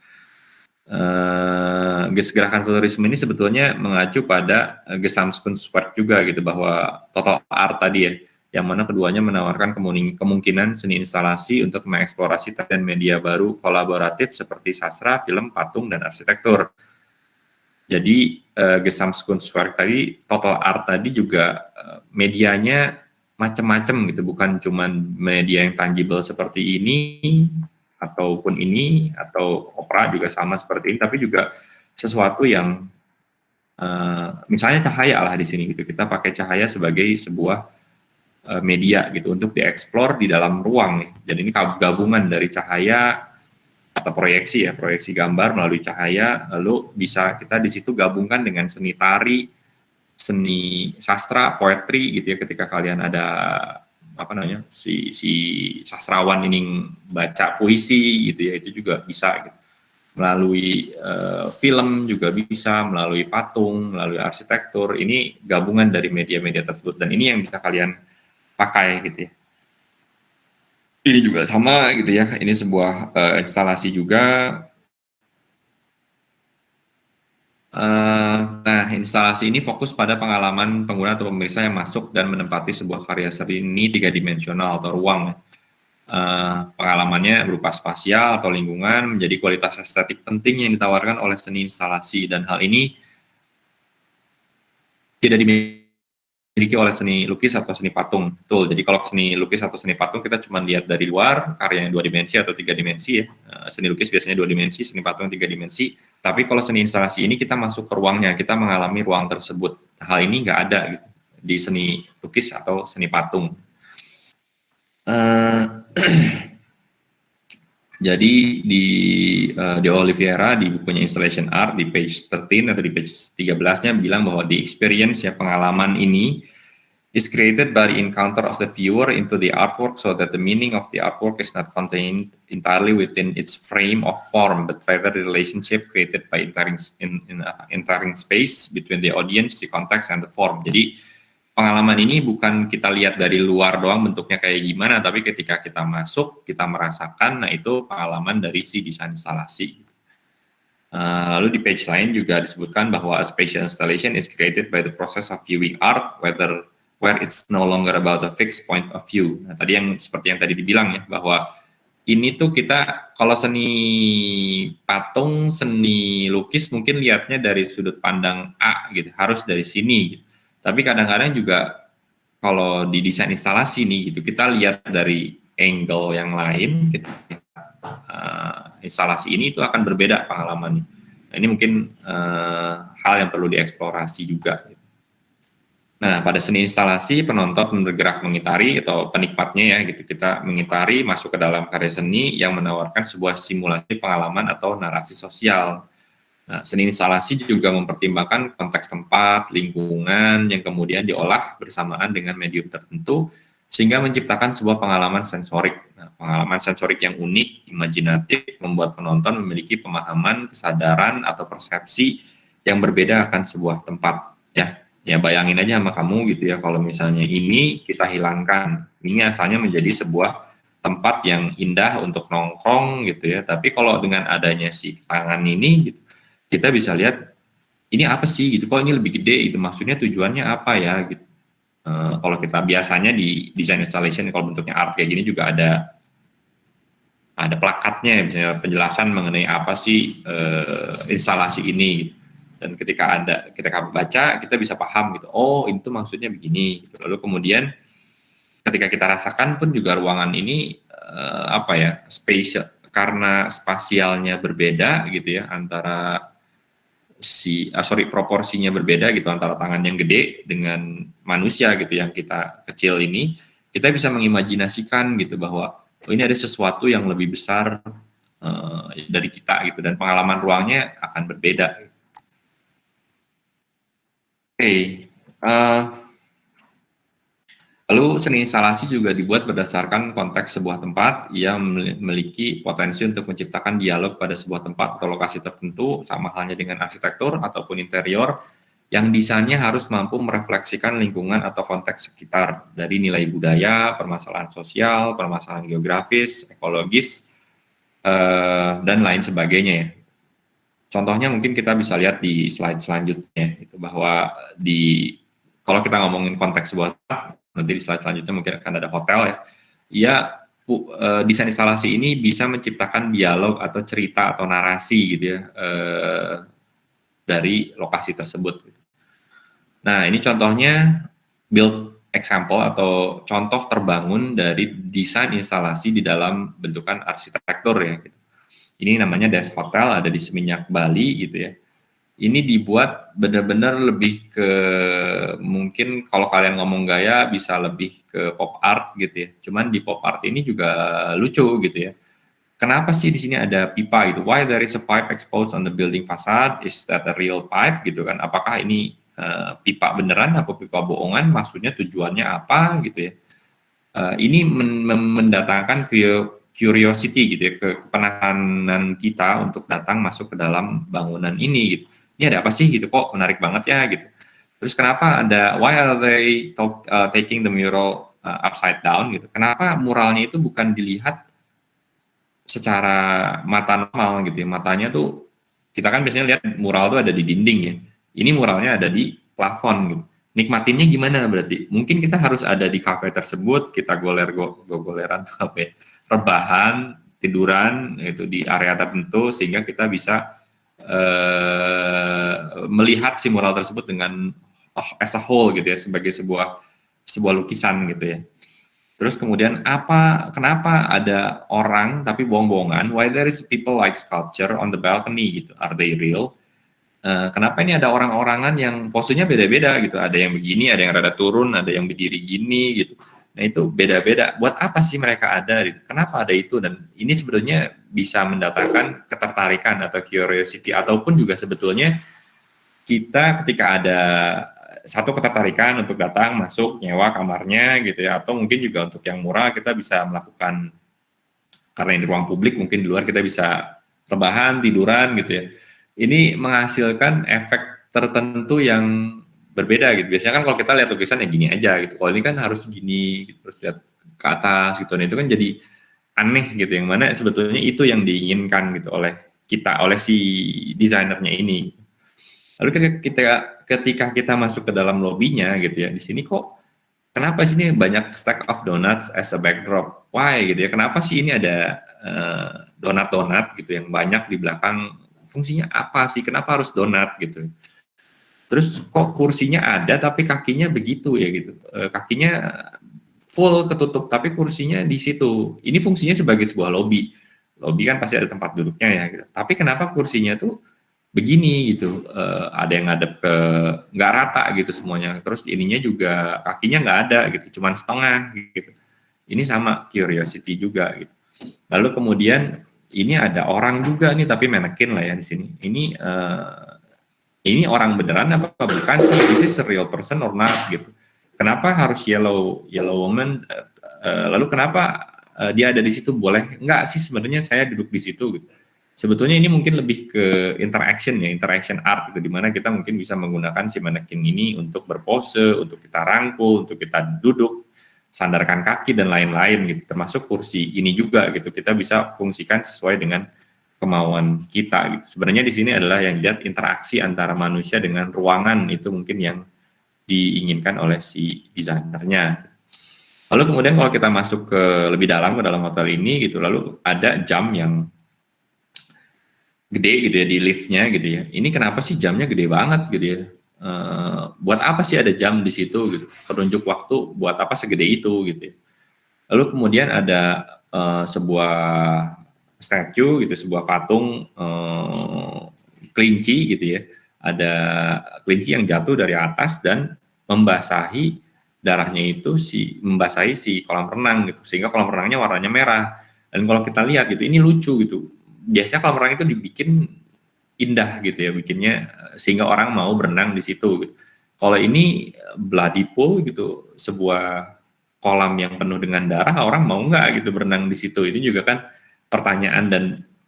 Gerakan futurisme ini sebetulnya mengacu pada Gesamtkunstwerk juga gitu, bahwa total art tadi ya, yang mana keduanya menawarkan kemungkinan seni instalasi untuk mengeksplorasi dan media baru kolaboratif seperti sastra, film, patung, dan arsitektur. Jadi Gesamtkunstwerk tadi, total art tadi juga medianya macam-macam gitu, bukan cuma media yang tangible seperti ini, ataupun ini, atau opera juga sama seperti ini, tapi juga sesuatu yang misalnya cahaya lah di sini gitu, kita pakai cahaya sebagai sebuah media gitu untuk dieksplor di dalam ruang. Jadi ini gabungan dari cahaya atau proyeksi ya, proyeksi gambar melalui cahaya, lalu bisa kita di situ gabungkan dengan seni tari, seni sastra, poetry gitu ya, ketika kalian ada apa namanya, si sastrawan ini baca puisi gitu ya, itu juga bisa gitu. Melalui film juga bisa, melalui patung, melalui arsitektur. Ini gabungan dari media-media tersebut, dan ini yang bisa kalian pakai gitu ya. Ini juga sama gitu ya, ini sebuah instalasi juga. Nah, instalasi ini fokus pada pengalaman pengguna atau pemirsa yang masuk dan menempati sebuah karya seni 3-dimensional atau ruang. Pengalamannya berupa spasial atau lingkungan menjadi kualitas estetik penting yang ditawarkan oleh seni instalasi, dan hal ini tidak dimiliki oleh seni lukis atau seni patung. Betul. Jadi kalau seni lukis atau seni patung kita cuma lihat dari luar, karyanya 2 dimensi atau 3 dimensi ya. Seni lukis biasanya 2 dimensi, seni patung 3 dimensi. Tapi kalau seni instalasi ini kita masuk ke ruangnya, kita mengalami ruang tersebut. Hal ini nggak ada gitu di seni lukis atau seni patung. Jadi di Oliveira di bukunya Installation Art di page 13 atau di page 13-nya bilang bahwa the experience ya, pengalaman ini is created by the encounter of the viewer into the artwork, so that the meaning of the artwork is not contained entirely within its frame of form, but rather the relationship created by entering space between the audience, the context, and the form. Jadi pengalaman ini bukan kita lihat dari luar doang bentuknya kayak gimana, tapi ketika kita masuk, kita merasakan, nah itu pengalaman dari si desain instalasi. Lalu di page lain juga disebutkan bahwa a spatial installation is created by the process of viewing art, where it's no longer about a fixed point of view. Nah tadi yang seperti yang tadi dibilang ya, bahwa ini tuh kita kalau seni patung, seni lukis mungkin lihatnya dari sudut pandang A gitu, harus dari sini gitu. Tapi kadang-kadang juga kalau di desain instalasi nih gitu, kita lihat dari angle yang lain, kita instalasi ini itu akan berbeda pengalamannya. Nah, ini mungkin hal yang perlu dieksplorasi juga. Nah, pada seni instalasi penonton bergerak mengitari atau penikmatnya ya gitu, kita mengitari masuk ke dalam karya seni yang menawarkan sebuah simulasi pengalaman atau narasi sosial. Nah, seni instalasi juga mempertimbangkan konteks tempat, lingkungan yang kemudian diolah bersamaan dengan medium tertentu sehingga menciptakan sebuah pengalaman sensorik. Nah, pengalaman sensorik yang unik, imajinatif, membuat penonton memiliki pemahaman, kesadaran atau persepsi yang berbeda akan sebuah tempat. Ya bayangin aja sama kamu gitu ya, kalau misalnya ini kita hilangkan, ini asalnya menjadi sebuah tempat yang indah untuk nongkrong gitu ya. Tapi kalau dengan adanya si tangan ini gitu, kita bisa lihat ini apa sih gitu, kok ini lebih gede gitu, maksudnya tujuannya apa ya gitu. Kalau kita biasanya di design installation kalau bentuknya art kayak gini juga ada plakatnya misalnya penjelasan mengenai apa sih instalasi ini gitu. Dan ketika baca kita bisa paham gitu, oh itu maksudnya begini gitu. Lalu kemudian ketika kita rasakan pun juga ruangan ini karena spasialnya berbeda gitu ya, antara proporsinya berbeda gitu antara tangan yang gede dengan manusia gitu yang kita kecil ini, kita bisa mengimajinasikan gitu bahwa ini ada sesuatu yang lebih besar dari kita gitu, dan pengalaman ruangnya akan berbeda. Lalu seni instalasi juga dibuat berdasarkan konteks sebuah tempat yang memiliki potensi untuk menciptakan dialog pada sebuah tempat atau lokasi tertentu, sama halnya dengan arsitektur ataupun interior, yang desainnya harus mampu merefleksikan lingkungan atau konteks sekitar, dari nilai budaya, permasalahan sosial, permasalahan geografis, ekologis, dan lain sebagainya ya. Contohnya mungkin kita bisa lihat di slide selanjutnya, gitu, bahwa kalau kita ngomongin konteks sebuah tempat, nanti di slide selanjutnya mungkin akan ada hotel ya. Desain instalasi ini bisa menciptakan dialog atau cerita atau narasi gitu ya dari lokasi tersebut. Nah ini contohnya build example atau contoh terbangun dari desain instalasi di dalam bentukan arsitektur ya. Gitu. Ini namanya Des Hotel, ada di Seminyak, Bali gitu ya. Ini dibuat benar-benar lebih ke, mungkin kalau kalian ngomong gaya bisa lebih ke pop art gitu ya. Cuman di pop art ini juga lucu gitu ya. Kenapa sih di sini ada pipa gitu? Why there is a pipe exposed on the building facade? Is that a real pipe gitu kan? Apakah ini pipa beneran atau pipa bohongan? Maksudnya tujuannya apa gitu ya? Ini mendatangkan curiosity gitu ya, kepenasaran kita untuk datang masuk ke dalam bangunan ini gitu. Ini ada apa sih gitu, kok menarik banget ya gitu. Terus kenapa why are they taking the mural upside down gitu. Kenapa muralnya itu bukan dilihat secara mata normal gitu ya. Matanya tuh, kita kan biasanya lihat mural tuh ada di dinding ya. Ini muralnya ada di plafon gitu. Nikmatinnya gimana berarti? Mungkin kita harus ada di kafe tersebut, kita goleran tuh apa ya, rebahan, tiduran itu di area tertentu sehingga kita bisa melihat si mural tersebut dengan as a whole gitu ya, sebagai sebuah lukisan gitu ya. Terus kemudian kenapa ada orang tapi bohong-bohongan? Why there is people like sculpture on the balcony gitu? Are they real? Kenapa ini ada orang-orangan yang posenya beda-beda gitu? Ada yang begini, ada yang rada turun, ada yang berdiri gini gitu. Nah itu beda-beda. Buat apa sih mereka ada? Gitu? Kenapa ada itu? Dan ini sebetulnya bisa mendatangkan ketertarikan atau curiosity, ataupun juga sebetulnya kita ketika ada satu ketertarikan untuk datang, masuk, nyewa kamarnya gitu ya, atau mungkin juga untuk yang murah kita bisa melakukan, karena ini ruang publik, mungkin di luar kita bisa rebahan, tiduran gitu ya. Ini menghasilkan efek tertentu yang berbeda gitu. Biasanya kan kalau kita lihat lukisan ya gini aja gitu. Kalau ini kan harus gini, gitu, terus lihat ke atas gitu. Nah itu kan jadi aneh gitu. Yang mana sebetulnya itu yang diinginkan gitu oleh kita, oleh si desainernya ini. Lalu ketika kita masuk ke dalam lobbynya gitu ya, di sini kok kenapa sini banyak stack of donuts as a backdrop? Why gitu ya? Kenapa sih ini ada donat-donat gitu yang banyak di belakang? Fungsinya apa sih? Kenapa harus donat gitu? Terus kok kursinya ada tapi kakinya begitu ya gitu? Kakinya full ketutup tapi kursinya di situ. Ini fungsinya sebagai sebuah lobby. Lobby kan pasti ada tempat duduknya ya gitu. Tapi kenapa kursinya tuh begini gitu, ada yang ngadep ke nggak rata gitu semuanya, terus ininya juga kakinya nggak ada gitu, cuman setengah gitu. Ini sama curiosity juga gitu. Lalu kemudian ini ada orang juga nih tapi manekin lah ya di sini. Ini orang beneran apa bukan sih? This is a real person or not gitu. Kenapa harus yellow woman? Lalu kenapa dia ada di situ? Boleh nggak sih sebenarnya saya duduk di situ gitu? Sebetulnya ini mungkin lebih ke interaction art gitu, dimana kita mungkin bisa menggunakan si manekin ini untuk berpose, untuk kita rangkul, untuk kita duduk, sandarkan kaki dan lain-lain gitu, termasuk kursi ini juga gitu, kita bisa fungsikan sesuai dengan kemauan kita gitu. Sebenarnya di sini adalah yang dilihat interaksi antara manusia dengan ruangan, itu mungkin yang diinginkan oleh si desainernya. Lalu kemudian kalau kita masuk ke lebih dalam ke dalam hotel ini gitu, lalu ada jam yang gede gitu ya di liftnya gitu ya. Ini kenapa sih jamnya gede banget gitu ya? Buat apa sih ada jam di situ gitu? Penunjuk waktu buat apa segede itu gitu ya? Lalu kemudian ada sebuah statue gitu, sebuah patung kelinci gitu ya. Ada kelinci yang jatuh dari atas dan membasahi darahnya itu membasahi si kolam renang gitu, sehingga kolam renangnya warnanya merah. Dan kalau kita lihat gitu, ini lucu gitu. Biasanya kolam renang itu dibikin indah gitu ya, bikinnya sehingga orang mau berenang di situ gitu. Kalau ini bloody pool gitu, sebuah kolam yang penuh dengan darah, orang mau nggak gitu berenang di situ? Ini juga kan pertanyaan dan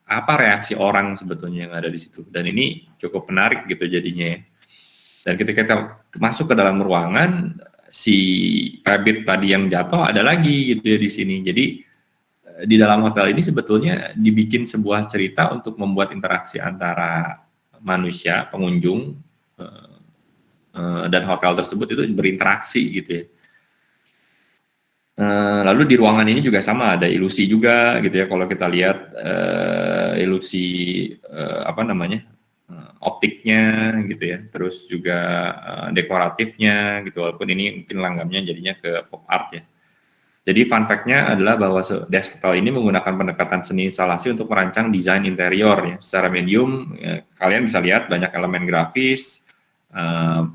apa reaksi orang sebetulnya yang ada di situ. Dan ini cukup menarik gitu jadinya ya. Dan ketika kita masuk ke dalam ruangan, si rabbit tadi yang jatuh ada lagi gitu ya di sini. Jadi di dalam hotel ini sebetulnya dibikin sebuah cerita untuk membuat interaksi antara manusia, pengunjung, dan hotel tersebut itu berinteraksi gitu ya. Lalu di ruangan ini juga sama, ada ilusi juga gitu ya, kalau kita lihat ilusi optiknya gitu ya, terus juga dekoratifnya gitu, walaupun ini mungkin langgamnya jadinya ke pop art ya. Jadi fun fact-nya adalah bahwa desk hotel ini menggunakan pendekatan seni instalasi untuk merancang desain interior ya. Secara medium, kalian bisa lihat banyak elemen grafis,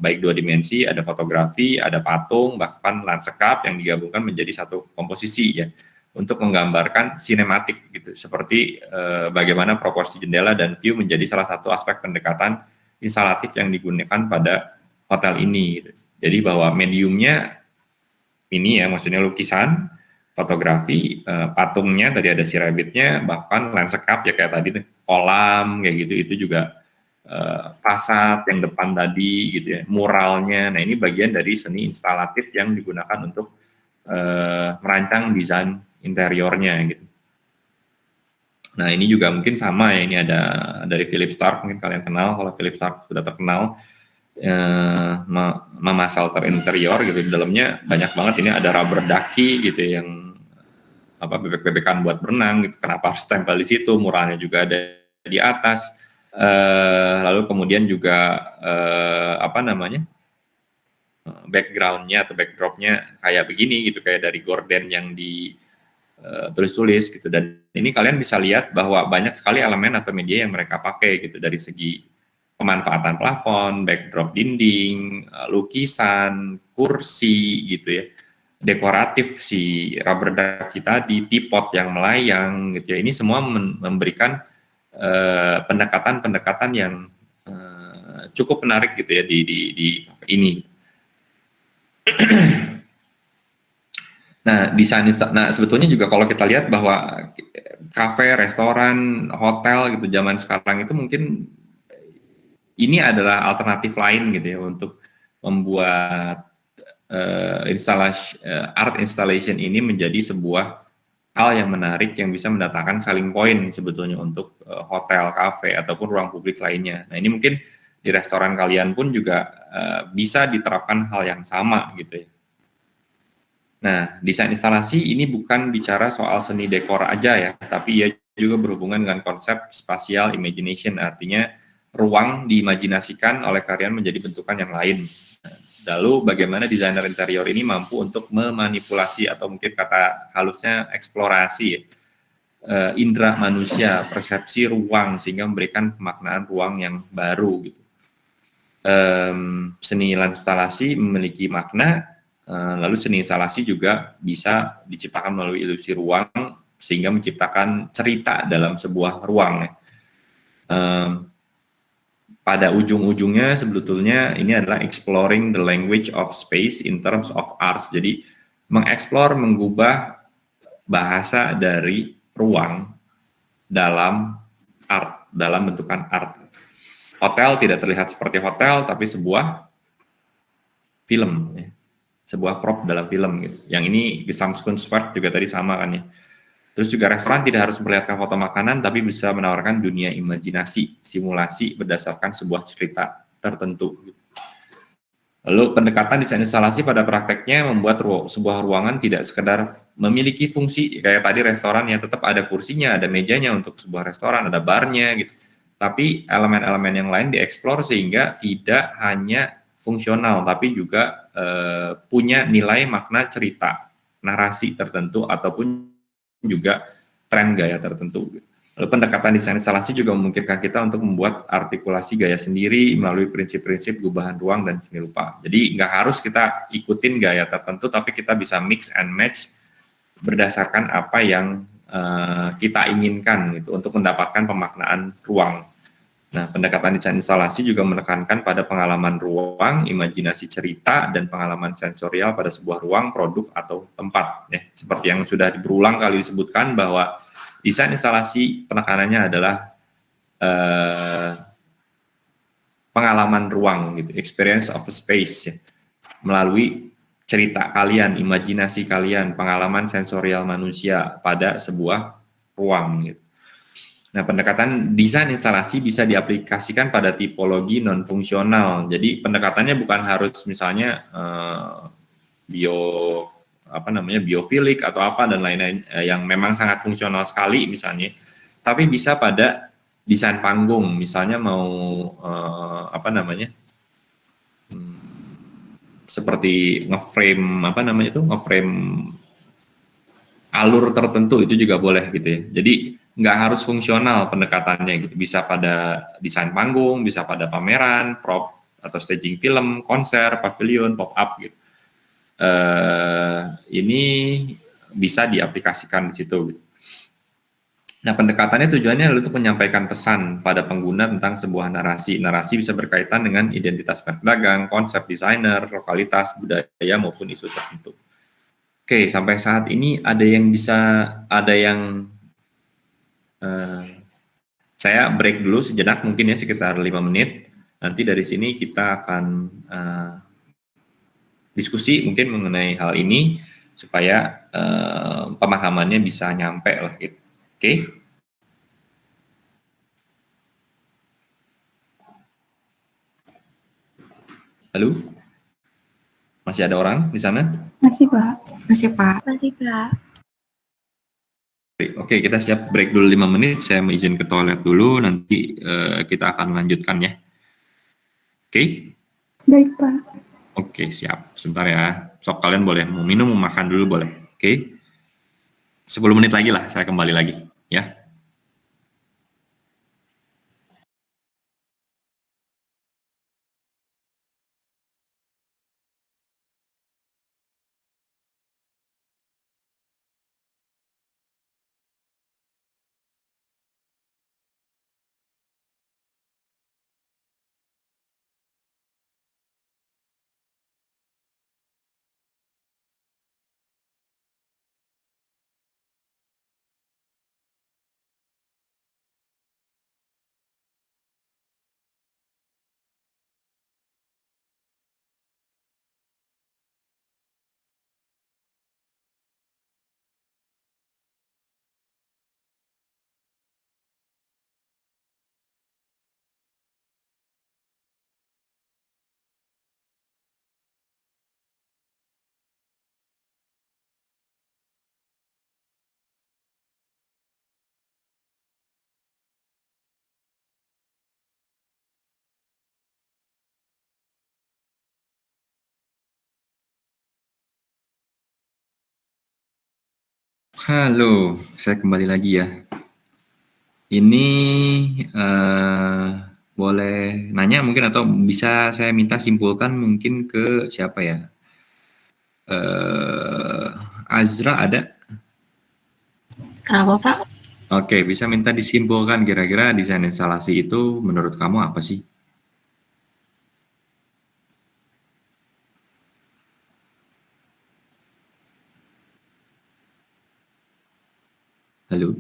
baik 2 dimensi, ada fotografi, ada patung, bahkan landscape yang digabungkan menjadi satu komposisi ya, untuk menggambarkan sinematik gitu, seperti bagaimana proporsi jendela dan view menjadi salah satu aspek pendekatan instalatif yang digunakan pada hotel ini gitu. Jadi bahwa mediumnya ini ya, maksudnya lukisan, fotografi, patungnya tadi ada si rabbitnya, bahkan landscape ya kayak tadi kolam kayak gitu, itu juga fasad yang depan tadi gitu ya, muralnya. Nah ini bagian dari seni instalatif yang digunakan untuk merancang desain interiornya gitu. Nah ini juga mungkin sama ya, ini ada dari Philip Stark, mungkin kalian kenal, kalau Philip Stark sudah terkenal Mama Shelter interior gitu, di dalamnya banyak banget. Ini ada rubber ducky gitu yang bebek-bebekan buat berenang gitu. Kenapa harus tempel di situ? Muralnya juga ada di atas. Lalu kemudian juga background-nya atau backdrop-nya kayak begini gitu, kayak dari gorden yang tulis-tulis gitu. Dan ini kalian bisa lihat bahwa banyak sekali elemen atau media yang mereka pakai gitu, dari segi pemanfaatan plafon, backdrop dinding, lukisan, kursi gitu ya, dekoratif si rubber ducky tadi, teapot yang melayang gitu ya. Ini semua memberikan pendekatan-pendekatan yang cukup menarik gitu ya di ini. Nah, sebetulnya juga kalau kita lihat bahwa kafe, restoran, hotel gitu zaman sekarang itu mungkin ini adalah alternatif lain gitu ya untuk membuat art installation ini menjadi sebuah hal yang menarik yang bisa mendatangkan selling point sebetulnya untuk hotel, kafe ataupun ruang publik lainnya. Nah, ini mungkin di restoran kalian pun juga bisa diterapkan hal yang sama gitu ya. Nah, desain instalasi ini bukan bicara soal seni dekor aja ya, tapi ia juga berhubungan dengan konsep spatial imagination, artinya ruang diimajinasikan oleh kalian menjadi bentukan yang lain. Lalu bagaimana desainer interior ini mampu untuk memanipulasi atau mungkin kata halusnya eksplorasi indera manusia, persepsi ruang sehingga memberikan pemaknaan ruang yang baru gitu. Seni instalasi memiliki makna. Lalu seni instalasi juga bisa diciptakan melalui ilusi ruang sehingga menciptakan cerita dalam sebuah ruang. Pada ujung-ujungnya sebetulnya ini adalah exploring the language of space in terms of art. Jadi mengeksplor, mengubah bahasa dari ruang dalam art, dalam bentukan art. Hotel tidak terlihat seperti hotel, tapi sebuah film ya. Sebuah prop dalam film gitu. Yang ini Gesamtkunstwerk juga tadi sama kan ya. Terus juga restoran tidak harus memperlihatkan foto makanan, tapi bisa menawarkan dunia imajinasi, simulasi berdasarkan sebuah cerita tertentu. Lalu pendekatan desain instalasi pada prakteknya membuat sebuah ruangan tidak sekedar memiliki fungsi, kayak tadi restoran yang tetap ada kursinya, ada mejanya untuk sebuah restoran, ada barnya gitu. Tapi elemen-elemen yang lain dieksplor sehingga tidak hanya fungsional, tapi juga punya nilai makna cerita, narasi tertentu, ataupun juga tren gaya tertentu. Lalu pendekatan desain instalasi juga memungkinkan kita untuk membuat artikulasi gaya sendiri melalui prinsip-prinsip gubahan ruang dan seni rupa. Jadi nggak harus kita ikutin gaya tertentu, tapi kita bisa mix and match berdasarkan apa yang kita inginkan gitu, untuk mendapatkan pemaknaan ruang. Nah, pendekatan desain instalasi juga menekankan pada pengalaman ruang, imajinasi cerita, dan pengalaman sensorial pada sebuah ruang, produk, atau tempat. Ya, seperti yang sudah berulang kali disebutkan bahwa desain instalasi penekanannya adalah pengalaman ruang, gitu, experience of a space, ya, melalui cerita kalian, imajinasi kalian, pengalaman sensorial manusia pada sebuah ruang. Gitu. Nah, pendekatan desain instalasi bisa diaplikasikan pada tipologi non-fungsional. Jadi pendekatannya bukan harus misalnya biofilik atau apa dan lain-lain yang memang sangat fungsional sekali misalnya. Tapi bisa pada desain panggung, misalnya mau seperti ngeframe alur tertentu, itu juga boleh gitu ya. Jadi nggak harus fungsional pendekatannya gitu, bisa pada desain panggung, bisa pada pameran, prop atau staging film, konser, pavilion, pop-up gitu. Ini bisa diaplikasikan di situ gitu. Nah, pendekatannya tujuannya adalah untuk menyampaikan pesan pada pengguna tentang sebuah narasi. Narasi bisa berkaitan dengan identitas pedagang, konsep desainer, lokalitas, budaya, maupun isu tertentu. Oke, sampai saat ini saya break dulu sejenak, mungkin ya sekitar 5 menit. Nanti dari sini kita akan diskusi mungkin mengenai hal ini supaya pemahamannya bisa nyampe lah gitu. Oke. Halo? Masih ada orang di sana? Masih, Pak. Masih, Pak. Masih, Pak. Oke, kita siap break dulu 5 menit. Saya mau izin ke toilet dulu, nanti kita akan lanjutkan ya. Oke? Baik, Pak. Oke, siap. Sebentar ya. Sok kalian boleh mau minum, mau makan dulu boleh. Oke. 10 menit lagi lah, saya kembali lagi. Ya. Halo, saya kembali lagi ya. Ini boleh nanya mungkin atau bisa saya minta simpulkan mungkin ke siapa ya? Azra ada? Kenapa Pak? Oke, bisa minta disimpulkan kira-kira desain instalasi itu menurut kamu apa sih? Halo?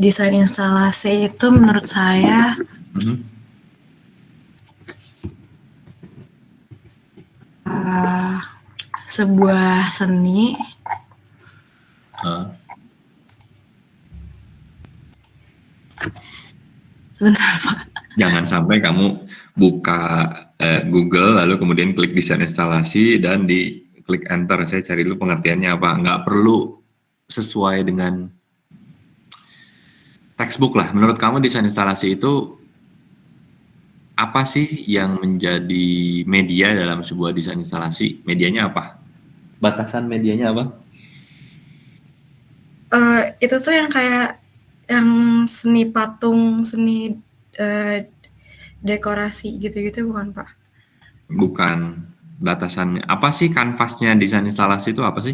Desain instalasi itu menurut saya sebuah seni. Sebentar Pak. Jangan sampai kamu buka Google lalu kemudian klik desain instalasi dan di klik enter. Saya cari dulu pengertiannya apa. Nggak perlu sesuai dengan textbook lah. Menurut kamu desain instalasi itu apa sih yang menjadi media dalam sebuah desain instalasi? Medianya apa? Batasan medianya apa? Itu tuh yang kayak yang seni patung, seni dekorasi gitu-gitu bukan Pak? Bukan. Batasannya. Apa sih kanvasnya desain instalasi itu apa sih?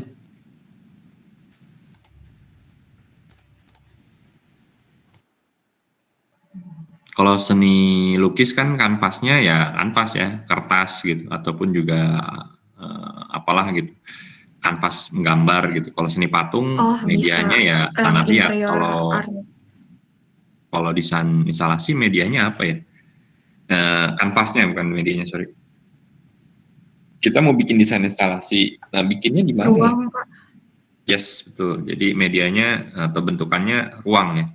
Kalau seni lukis kan kanvasnya ya kanvas ya, kertas gitu, ataupun juga apalah gitu, kanvas menggambar gitu. Kalau seni patung medianya ya tanah liat. Kalau desain instalasi medianya apa ya? Kanvasnya bukan medianya, sorry. Kita mau bikin desain instalasi, nah bikinnya di mana? Ruang Pak. Yes, betul. Jadi medianya atau bentukannya ruang ya.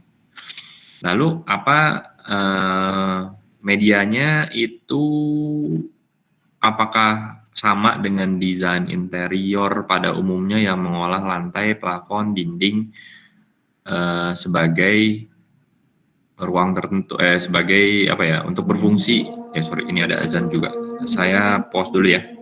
Lalu apa medianya itu apakah sama dengan desain interior pada umumnya yang mengolah lantai, plafon, dinding sebagai ruang tertentu sebagai apa ya untuk berfungsi ya sorry ini ada azan juga saya pause dulu ya.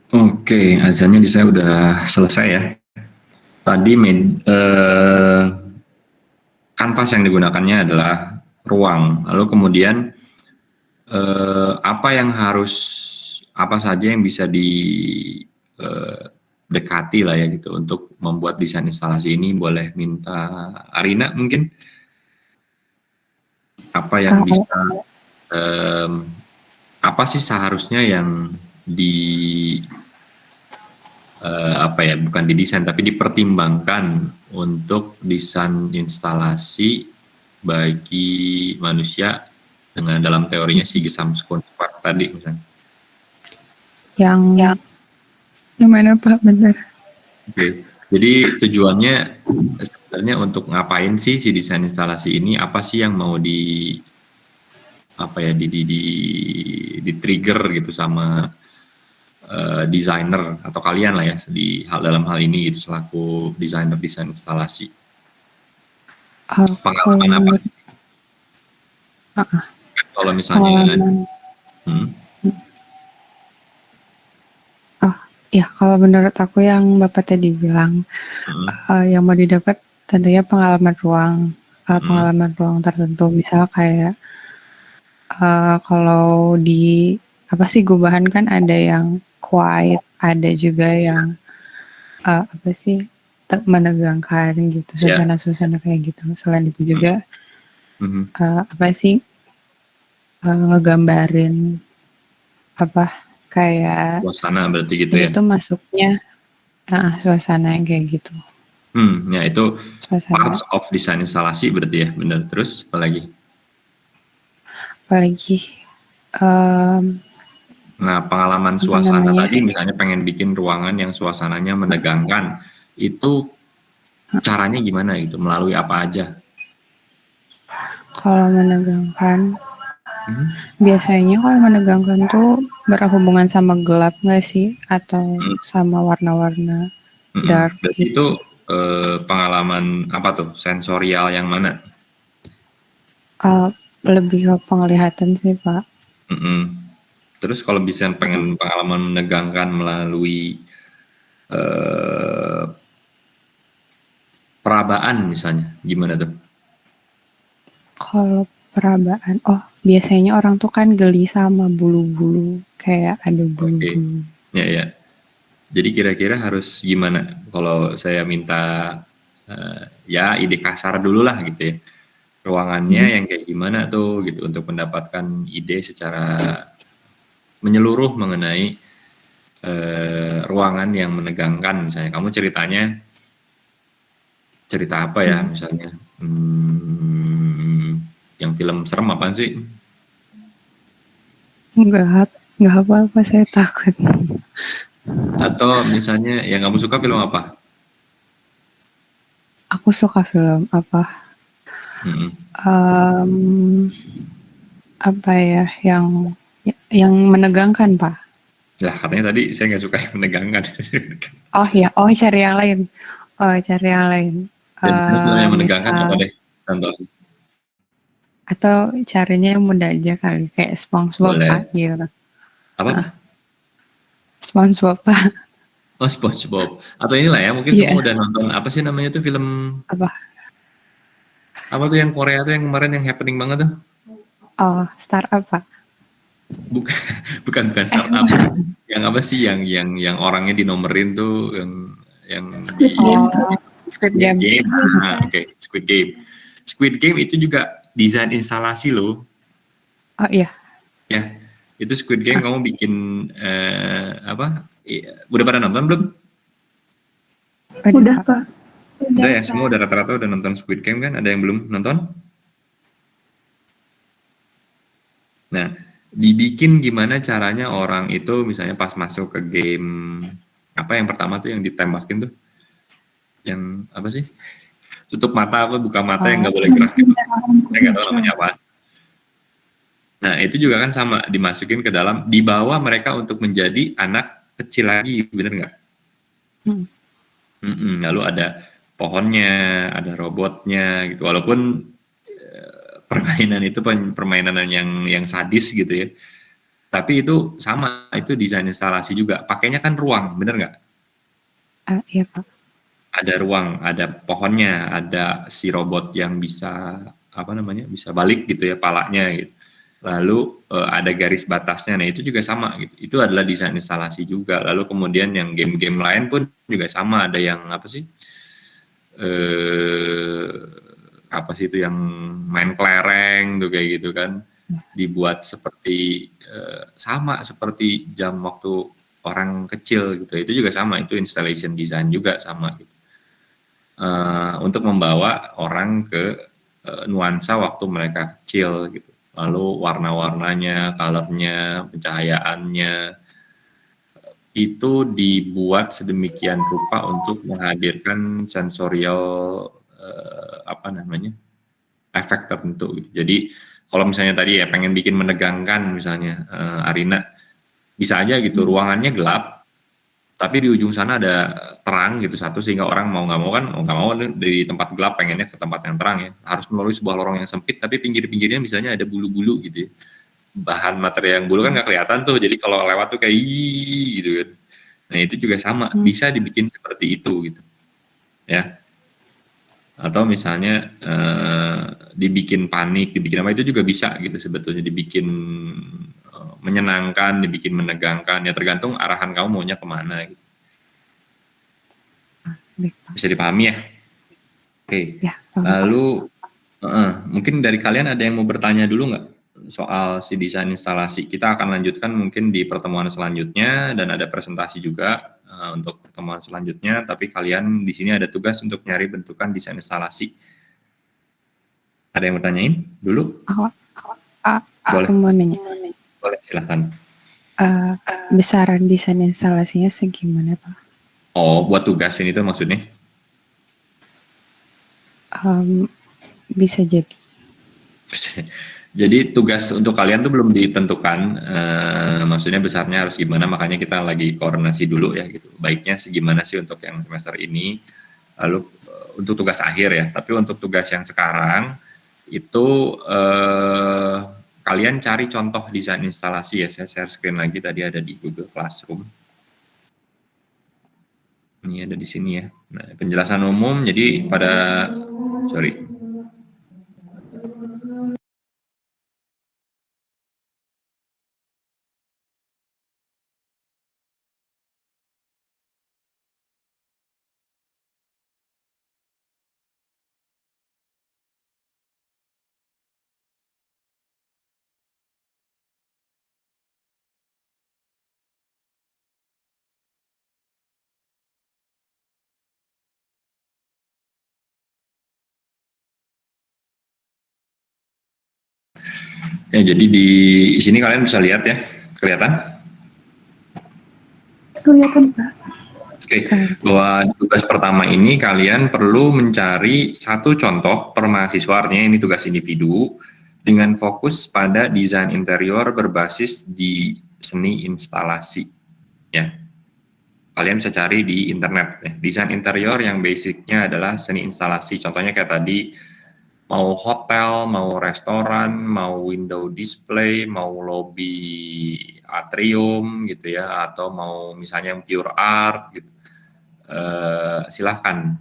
Oke, azannya di saya udah selesai ya. Tadi kanvas yang digunakannya adalah ruang. Lalu kemudian apa saja yang bisa dekati lah ya gitu untuk membuat desain instalasi ini. Boleh minta Arina mungkin apa yang bisa apa sih seharusnya yang bukan didesain tapi dipertimbangkan untuk desain instalasi bagi manusia dengan dalam teorinya si Gesamtkunstwerk tadi misalnya. Yang gimana Pak? Bentar. Oke. Jadi tujuannya sebenarnya untuk ngapain sih si desain instalasi ini? Apa sih yang mau di trigger gitu sama desainer atau kalian lah ya dalam hal ini gitu selaku desainer desain instalasi. Pengalaman apa? Kalau misalnya ya kalau menurut aku yang Bapak tadi bilang yang mau didapat tentunya pengalaman ruang tertentu, misal kayak kalau di gubahan kan ada yang quiet, ada juga yang menegangkan gitu, suasana kayak gitu. Selain itu juga ngegambarin kayak suasana berarti gitu ya. Itu masuknya suasana yang kayak gitu. Ya itu parts of desain instalasi berarti ya, benar. Terus apalagi? Nah, pengalaman suasana tadi misalnya pengen bikin ruangan yang suasananya menegangkan, itu caranya gimana gitu? Melalui apa aja? Kalau menegangkan, biasanya kalau menegangkan tuh berhubungan sama gelap nggak sih? Atau sama warna-warna dark gitu. Itu pengalaman apa tuh? Sensorial yang mana? Lebih ke penglihatan sih Pak. Terus kalau bisa pengen pengalaman menegangkan melalui perabaan misalnya, gimana tuh? Kalau perabaan, biasanya orang tuh kan geli sama bulu-bulu, kayak ada bulu-bulu. Ya. Jadi kira-kira harus gimana? Kalau saya minta ide kasar dulu lah gitu ya. Ruangannya yang kayak gimana tuh gitu untuk mendapatkan ide secara menyeluruh mengenai ruangan yang menegangkan. Misalnya kamu cerita apa ya misalnya? Yang film serem apaan sih? Enggak apa-apa, saya takut. Atau misalnya yang kamu suka film apa? Aku suka film apa? Yang menegangkan Pak? Lah katanya tadi saya nggak suka yang menegangkan. Cari yang lain. Dan yang menegangkan apa deh? Contoh. Atau caranya yang mudah aja kali, kayak SpongeBob Pak gitu. Apa? SpongeBob Pak. Oh SpongeBob. Atau inilah ya, mungkin kamu udah nonton apa sih namanya tuh film? Apa tuh yang Korea tuh yang kemarin yang happening banget tuh? Startup Pak. Bukan startup. Yang apa sih yang orangnya dinomerin tuh yang Squid Game. Squid Game. Squid Game itu juga desain instalasi loh. Iya. Ya, itu Squid Game kamu bikin udah pada nonton belum? Udah Pak. Udah ya, semua udah rata-rata udah nonton Squid Game kan? Ada yang belum nonton? Nah, dibikin gimana caranya orang itu misalnya pas masuk ke game yang pertama tuh yang ditembakin tuh? Yang apa sih? Tutup mata buka mata yang nggak boleh gerak gitu. Saya nggak tahu namanya apa. Nah itu juga kan sama, dimasukin ke dalam, dibawa mereka untuk menjadi anak kecil lagi, bener nggak? Lalu ada pohonnya, ada robotnya gitu. Walaupun permainan itu permainan yang sadis gitu ya. Tapi itu sama, itu desain instalasi juga. Pakainya kan ruang, bener nggak? Iya Pak. Ada ruang, ada pohonnya, ada si robot yang bisa bisa balik gitu ya palanya gitu. Lalu ada garis batasnya. Nah itu juga sama gitu. Itu adalah desain instalasi juga. Lalu kemudian yang game-game lain pun juga sama. Ada yang itu yang main kelereng tuh kayak gitu kan. Dibuat seperti sama seperti jam waktu orang kecil gitu. Itu juga sama. Itu installation design juga sama gitu. Untuk membawa orang ke nuansa waktu mereka kecil gitu. Lalu warna-warnanya, colornya, pencahayaannya itu dibuat sedemikian rupa untuk menghadirkan sensorial efek tertentu. Gitu. Jadi kalau misalnya tadi ya pengen bikin menegangkan misalnya Arina bisa aja gitu ruangannya gelap. Tapi di ujung sana ada terang gitu satu sehingga orang mau nggak mau dari tempat gelap pengennya ke tempat yang terang ya. Harus melalui sebuah lorong yang sempit tapi pinggir-pinggirnya misalnya ada bulu-bulu gitu ya. Bahan materi yang bulu kan nggak kelihatan tuh jadi kalau lewat tuh kayak gitu kan. Nah itu juga sama bisa dibikin seperti itu gitu ya. Atau misalnya dibikin panik, dibikin apa itu juga bisa gitu sebetulnya dibikin menyenangkan, dibikin menegangkan, ya tergantung arahan kamu maunya kemana gitu. Bisa dipahami ya? Oke. Ya, lalu mungkin dari kalian ada yang mau bertanya dulu nggak soal si desain instalasi? Kita akan lanjutkan mungkin di pertemuan selanjutnya dan ada presentasi juga untuk pertemuan selanjutnya, tapi kalian di sini ada tugas untuk nyari bentukan desain instalasi. Ada yang mau tanyain dulu? Boleh. Aku mau nanya. Boleh, silahkan. Besaran desain instalasinya segimana Pak? Oh, buat tugas ini tuh maksudnya? Bisa jadi. Jadi tugas untuk kalian tuh belum ditentukan, maksudnya besarnya harus gimana, makanya kita lagi koordinasi dulu ya gitu. Baiknya segimana sih untuk yang semester ini, lalu untuk tugas akhir ya. Tapi untuk tugas yang sekarang itu kalian cari contoh desain instalasi ya, saya share screen lagi tadi ada di Google Classroom. Ini ada di sini ya. Nah, penjelasan umum, jadi ya, jadi di sini kalian bisa lihat ya, kelihatan? Kelihatan Pak. Oke, bahwa tugas pertama ini kalian perlu mencari satu contoh per mahasiswa, artinya ini tugas individu dengan fokus pada desain interior berbasis di seni instalasi. Ya, kalian bisa cari di internet. Ya. Desain interior yang basicnya adalah seni instalasi. Contohnya kayak tadi, mau hotel, mau restoran, mau window display, mau lobby atrium gitu ya, atau mau misalnya yang pure art gitu. Silahkan.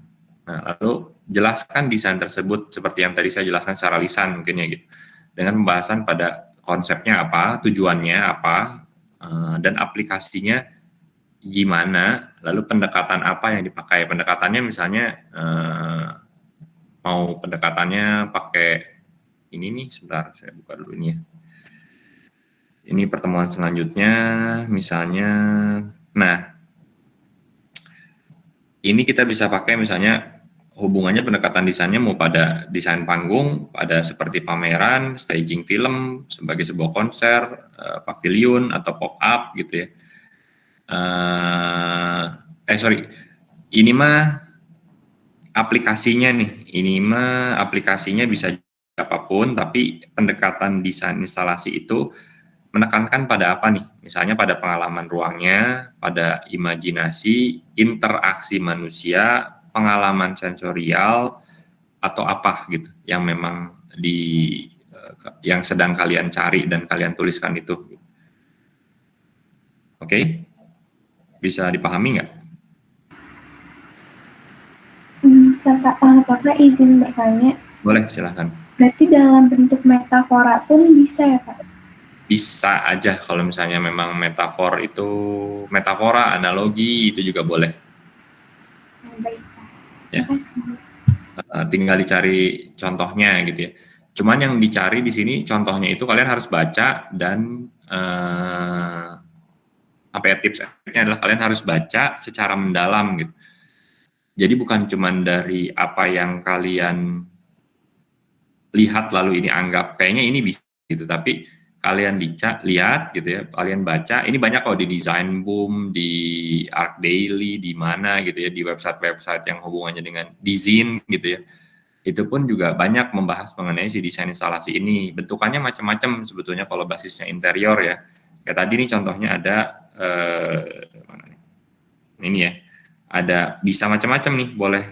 Nah, lalu jelaskan desain tersebut seperti yang tadi saya jelaskan secara lisan mungkin ya gitu. Dengan pembahasan pada konsepnya apa, tujuannya apa, dan aplikasinya gimana, lalu pendekatan apa yang dipakai. Pendekatannya misalnya mau pendekatannya pakai ini nih, sebentar saya buka dulu ini ya. Ini pertemuan selanjutnya misalnya, nah ini kita bisa pakai misalnya hubungannya pendekatan desainnya mau pada desain panggung, pada seperti pameran, staging film sebagai sebuah konser, pavilion atau pop up gitu ya. Ini mah aplikasinya nih, aplikasinya bisa apapun, tapi pendekatan desain instalasi itu menekankan pada apa nih? Misalnya pada pengalaman ruangnya, pada imajinasi, interaksi manusia, pengalaman sensorial, atau apa gitu, yang memang yang sedang kalian cari dan kalian tuliskan itu. Oke? Bisa dipahami nggak? Bisa Pak, Bapak izin bertanya? Boleh, silahkan. Berarti dalam bentuk metafora pun bisa ya Pak? Bisa aja kalau misalnya memang metafora, analogi itu juga boleh. Baik Pak. Ya. Tinggal dicari contohnya gitu ya. Cuman yang dicari di sini contohnya itu kalian harus baca dan tipsnya adalah kalian harus baca secara mendalam gitu. Jadi bukan cuman dari apa yang kalian lihat lalu ini anggap kayaknya ini bisa gitu, tapi kalian lihat gitu ya, kalian baca. Ini banyak kalau di Design Boom, di Arc Daily, di mana gitu ya, di website-website yang hubungannya dengan desain gitu ya. Itu pun juga banyak membahas mengenai si desain instalasi ini. Bentukannya macam-macam sebetulnya kalau basisnya interior ya. Kayak tadi nih contohnya ada mana nih? Ini ya. Ada bisa macam-macam nih, boleh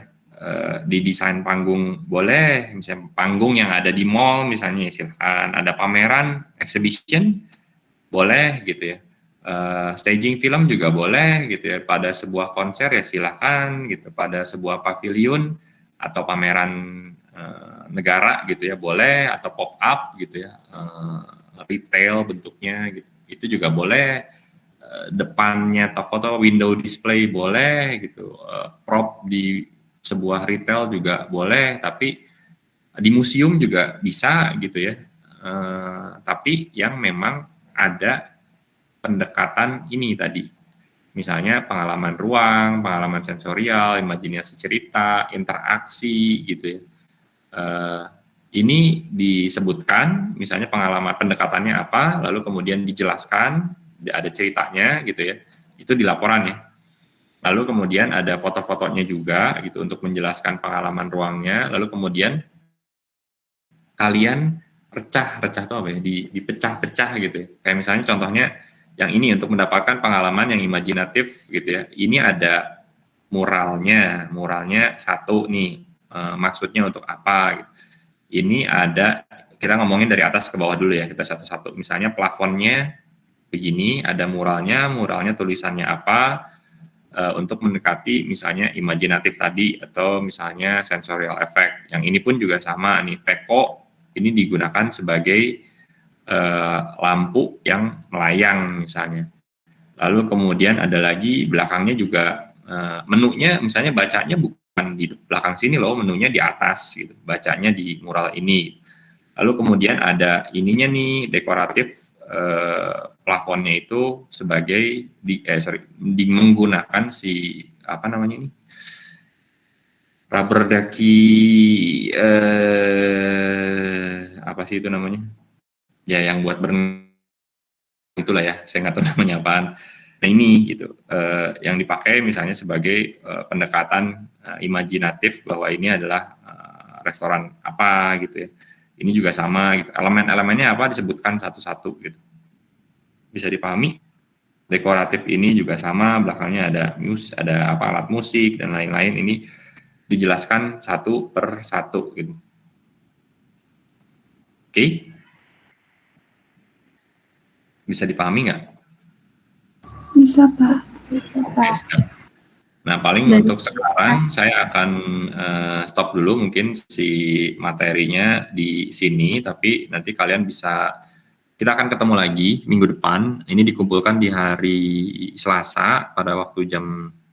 di desain panggung boleh, misalnya panggung yang ada di mall misalnya silahkan, ada pameran exhibition boleh gitu ya, staging film juga boleh gitu ya, pada sebuah konser ya silahkan gitu, pada sebuah pavilion atau pameran negara gitu ya boleh, atau pop up gitu ya, retail bentuknya gitu, itu juga boleh. Depannya toko atau window display boleh gitu, prop di sebuah retail juga boleh, tapi di museum juga bisa gitu ya, tapi yang memang ada pendekatan ini tadi, misalnya pengalaman ruang, pengalaman sensorial, imajinasi cerita, interaksi gitu ya. Ini disebutkan misalnya pengalaman pendekatannya apa, lalu kemudian dijelaskan, ada ceritanya gitu ya, itu di laporan ya. Lalu kemudian ada foto-fotonya juga gitu untuk menjelaskan pengalaman ruangnya, lalu kemudian kalian recah itu apa ya, dipecah-pecah gitu ya. Kayak misalnya contohnya yang ini untuk mendapatkan pengalaman yang imajinatif gitu ya, ini ada muralnya satu nih, maksudnya untuk apa gitu. Ini ada, kita ngomongin dari atas ke bawah dulu ya, kita satu-satu. Misalnya plafonnya begini, ada muralnya tulisannya apa, untuk mendekati misalnya imajinatif tadi, atau misalnya sensorial effect. Yang ini pun juga sama nih, teko ini digunakan sebagai lampu yang melayang misalnya. Lalu kemudian ada lagi belakangnya juga menunya, misalnya bacanya bukan di belakang sini loh, menunya di atas gitu, bacanya di mural ini. Lalu kemudian ada ininya nih, dekoratif, plafonnya itu sebagai menggunakan si apa namanya ini, rubber ducky, apa sih itu namanya ya, yang buat itulah ya, saya nggak tahu namanya apaan. Nah ini gitu, yang dipakai misalnya sebagai pendekatan imajinatif bahwa ini adalah restoran apa gitu ya. Ini juga sama gitu, elemen-elemennya apa disebutkan satu-satu gitu. Bisa dipahami? Dekoratif ini juga sama, belakangnya ada alat musik dan lain-lain, ini dijelaskan satu per satu gitu. Oke? Bisa dipahami nggak? Bisa Pak. Nah, paling untuk sekarang saya akan stop dulu mungkin si materinya di sini, tapi nanti kalian kita akan ketemu lagi minggu depan. Ini dikumpulkan di hari Selasa pada waktu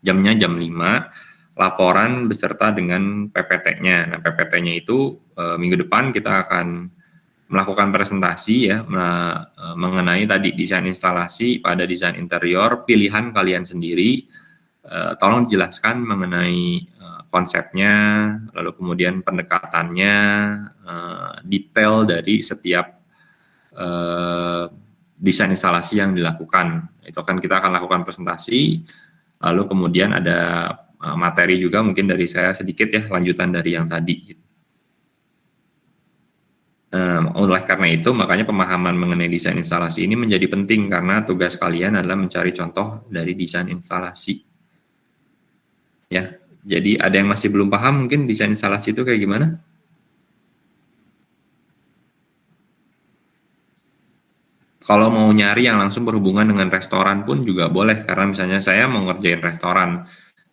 jamnya jam 5, laporan beserta dengan PPT-nya. Nah, PPT-nya itu minggu depan kita akan melakukan presentasi ya, mengenai tadi desain instalasi pada desain interior, pilihan kalian sendiri. Tolong jelaskan mengenai konsepnya, lalu kemudian pendekatannya, detail dari setiap desain instalasi yang dilakukan. Itu kita akan lakukan presentasi, lalu kemudian ada materi juga mungkin dari saya sedikit ya, lanjutan dari yang tadi. Oleh karena itu, makanya pemahaman mengenai desain instalasi ini menjadi penting, karena tugas kalian adalah mencari contoh dari desain instalasi. Ya, jadi ada yang masih belum paham mungkin desain instalasi itu kayak gimana? Kalau mau nyari yang langsung berhubungan dengan restoran pun juga boleh, karena misalnya saya mau ngerjain restoran,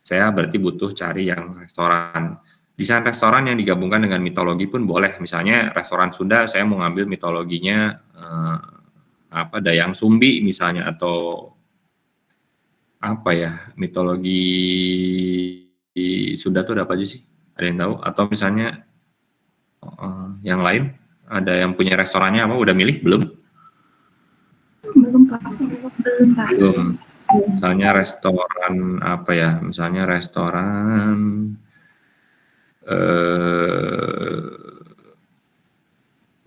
saya berarti butuh cari yang restoran. Desain restoran yang digabungkan dengan mitologi pun boleh, misalnya restoran Sunda, saya mau ngambil mitologinya Dayang Sumbi misalnya, atau apa ya, mitologi Sunda tuh ada apa aja sih? Ada yang tahu? Atau misalnya yang lain, ada yang punya restorannya apa? Udah milih belum? Belum Pak. Belum. Misalnya restoran apa ya? Misalnya restoran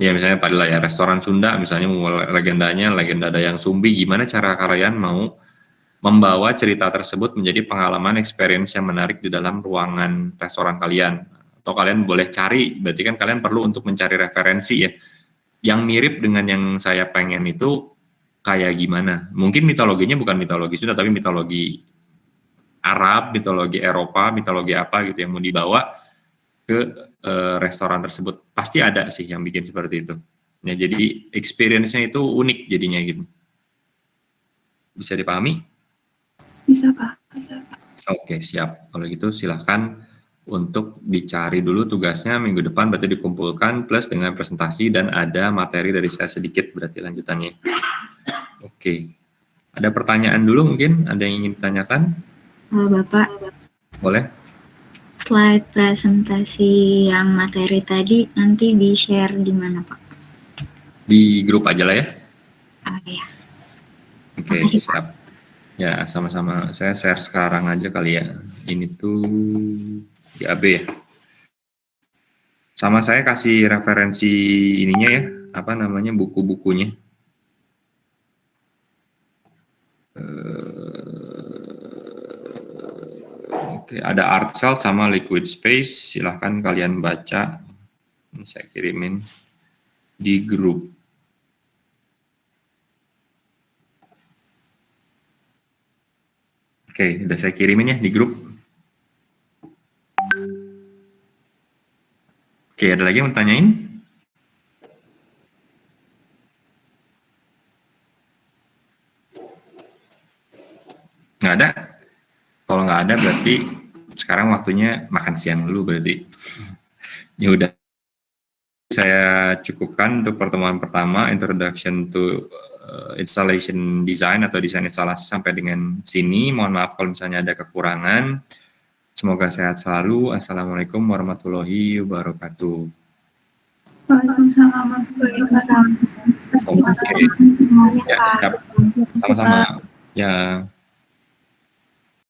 ya misalnya tadi lah ya, restoran Sunda misalnya, legendanya legenda Dayang Sumbi. Gimana cara kalian mau membawa cerita tersebut menjadi pengalaman experience yang menarik di dalam ruangan restoran kalian? Atau kalian boleh cari, berarti kan kalian perlu untuk mencari referensi ya, yang mirip dengan yang saya pengen itu kayak gimana. Mungkin mitologinya bukan mitologi Sunda, tapi mitologi Arab, mitologi Eropa, mitologi apa gitu yang mau dibawa ke restoran tersebut. Pasti ada sih yang bikin seperti itu. Ya, jadi experience-nya itu unik jadinya gitu. Bisa dipahami? Bisa Pak. Oke, siap. Kalau gitu silahkan untuk dicari dulu tugasnya minggu depan, berarti dikumpulkan plus dengan presentasi dan ada materi dari saya sedikit berarti lanjutannya. Oke. Ada pertanyaan dulu mungkin? Ada yang ingin ditanyakan? Bapak. Boleh. Slide presentasi yang materi tadi nanti di-share di mana Pak? Di grup aja lah ya. Ya. Oke, siap. Ya, sama-sama. Saya share sekarang aja kali ya. Ini tuh di AB ya. Sama saya kasih referensi ininya ya, apa namanya, buku-bukunya. Oke, ada Art Cell sama Liquid Space. Silahkan kalian baca. Ini saya kirimin di grup. Oke, udah saya kirimin ya di grup. Oke, ada lagi yang mau tanyain? Nggak ada? Kalau nggak ada berarti sekarang waktunya makan siang dulu berarti. Ya udah. Saya cukupkan untuk pertemuan pertama, Introduction to Installation Design atau desain instalasi sampai dengan sini. Mohon maaf kalau misalnya ada kekurangan. Semoga sehat selalu. Assalamualaikum warahmatullahi wabarakatuh. Waalaikumsalam warahmatullahi wabarakatuh. Oke. Ya, siap. Sama-sama. Ya.